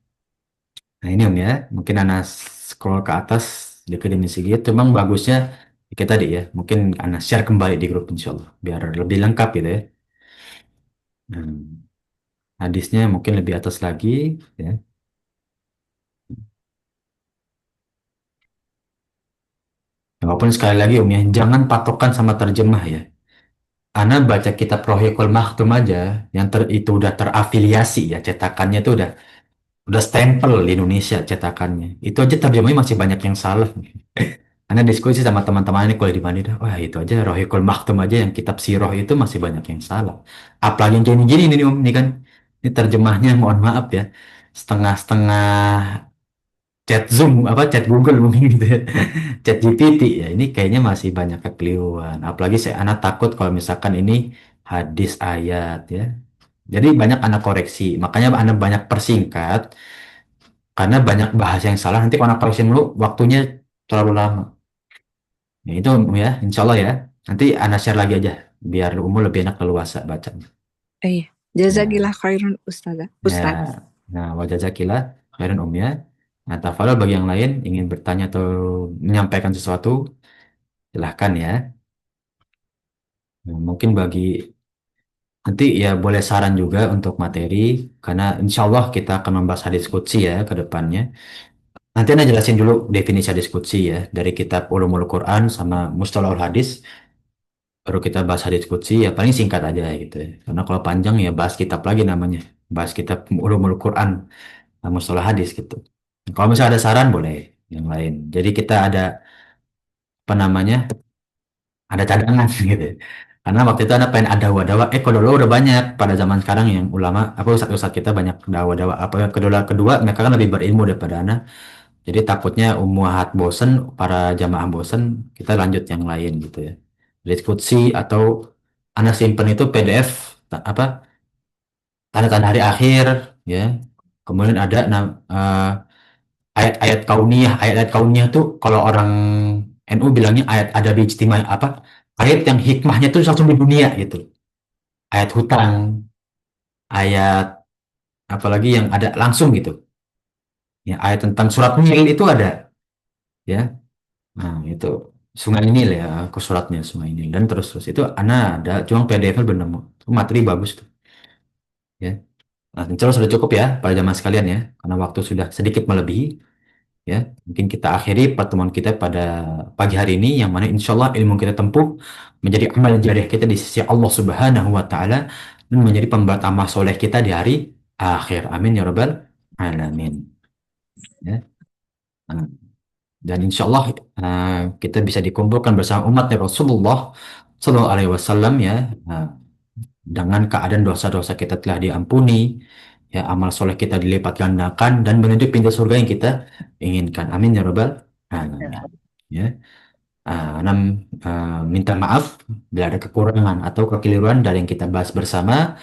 Nah ini Om ya, mungkin Ana scroll ke atas, definisi gitu. Memang bagusnya kita tadi ya, mungkin Ana share kembali di grup insya Allah. Biar lebih lengkap gitu ya. Hmm. Hadisnya mungkin lebih atas lagi ya. Walaupun sekali lagi Om ya, jangan patokan sama terjemah ya. Ana baca kitab Rohiqul Maktum aja, yang itu udah terafiliasi ya, cetakannya itu udah stempel di Indonesia cetakannya. Itu aja terjemahnya masih banyak yang salah. Ana diskusi sama teman-teman ini kuliah di Madinah, wah itu aja Rohiqul Maktum aja yang kitab Sirah itu masih banyak yang salah. Apalagi yang gini-gini nih Om, ini kan, ini terjemahnya mohon maaf ya, setengah-setengah chat Zoom apa chat Google mungkin gitu ya. Chat GPT ya ini kayaknya masih banyak kekeliruan. Apalagi saya anak takut kalau misalkan ini hadis ayat ya. Jadi banyak anak koreksi. Makanya anak banyak persingkat karena banyak bahasa yang salah. Nanti kalau anak koreksi dulu waktunya terlalu lama. Ya, itu ya, insya Allah ya. Nanti anak share lagi aja biar umur lebih enak leluasa bacanya. Iya. Ya, Jazakillah khairan Ustazah. ya. Ustadz. Nah, wajazakillah khairan ya. Nah, tafadhol bagi yang lain ingin bertanya atau menyampaikan sesuatu, silahkan ya. Nah, mungkin bagi nanti ya boleh saran juga untuk materi, karena insya Allah kita akan membahas hadis qudsi ya ke depannya. Nanti Anda jelasin dulu definisi hadis qudsi ya, dari kitab Ulumul Quran sama Mustalahul Hadis, baru kita bahas hadis qudsi ya paling singkat aja gitu ya. Karena kalau panjang ya bahas kitab lagi namanya, bahas kitab Ulumul Quran, sama Mustalah Hadis gitu. Kalau misalnya ada saran boleh yang lain. Jadi kita ada apa namanya? Ada cadangan gitu. Karena waktu itu anak pengen ada dawa-dawa, kalau dulu udah banyak pada zaman sekarang yang ulama, apa ustadz-ustadz kita banyak dawa-dawa, apa kedua mereka kan lebih berilmu daripada anak, jadi takutnya ummuhat bosen, para jamaah bosen, kita lanjut yang lain gitu ya. Diskusi atau anak simpen itu PDF apa tanda-tanda hari akhir ya, kemudian ada ayat-ayat kauniyah. Ayat-ayat kauniyah tuh kalau orang NU bilangnya ayat ada di ijtimai apa, ayat yang hikmahnya tuh langsung di dunia gitu. Ayat hutang, ayat apalagi yang ada langsung gitu. Ya, ayat tentang surat Nil itu ada ya. Nah, itu Sungai Nil ya, ke suratnya Sungai Nil dan terus-terus itu ada cuma PDF-nya belum nemu. Itu materi bagus tuh ya. Nah, insya Allah sudah cukup ya pada zaman sekalian ya, karena waktu sudah sedikit melebihi ya. Mungkin kita akhiri pertemuan kita pada pagi hari ini, yang mana insya Allah ilmu kita tempuh menjadi amal jariah kita di sisi Allah Subhanahu wa Ta'ala, dan menjadi pembuat amal soleh kita di hari akhir. Amin ya Rabbal Alamin. Ya. Nah, dan insya Allah kita bisa dikumpulkan bersama umat Rasulullah Sallallahu Alaihi Wasallam ya, dengan keadaan dosa-dosa kita telah diampuni, ya amal soleh kita dilipat gandakan dan menuju pintu surga yang kita inginkan. Amin ya Rabbal Alamin. Ya. Enam, minta maaf bila ada kekurangan atau kekeliruan dari yang kita bahas bersama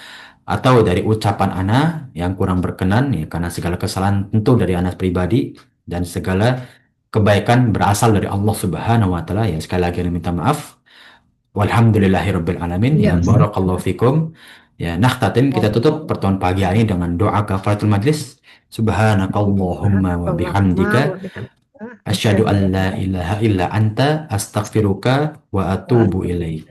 atau dari ucapan ana yang kurang berkenan ya, karena segala kesalahan tentu dari ana pribadi dan segala kebaikan berasal dari Allah Subhanahu wa taala ya. Sekali lagi ana minta maaf. Walhamdulillahirabbil alamin ya, Iya Ustaz. barakallahu fikum. Ya, nakhtatim kita tutup pertemuan pagi hari ini dengan doa kafaratul majlis. Subhanakallahumma wa bihamdika asyhadu an la ilaha illa anta astaghfiruka wa atubu ilaik.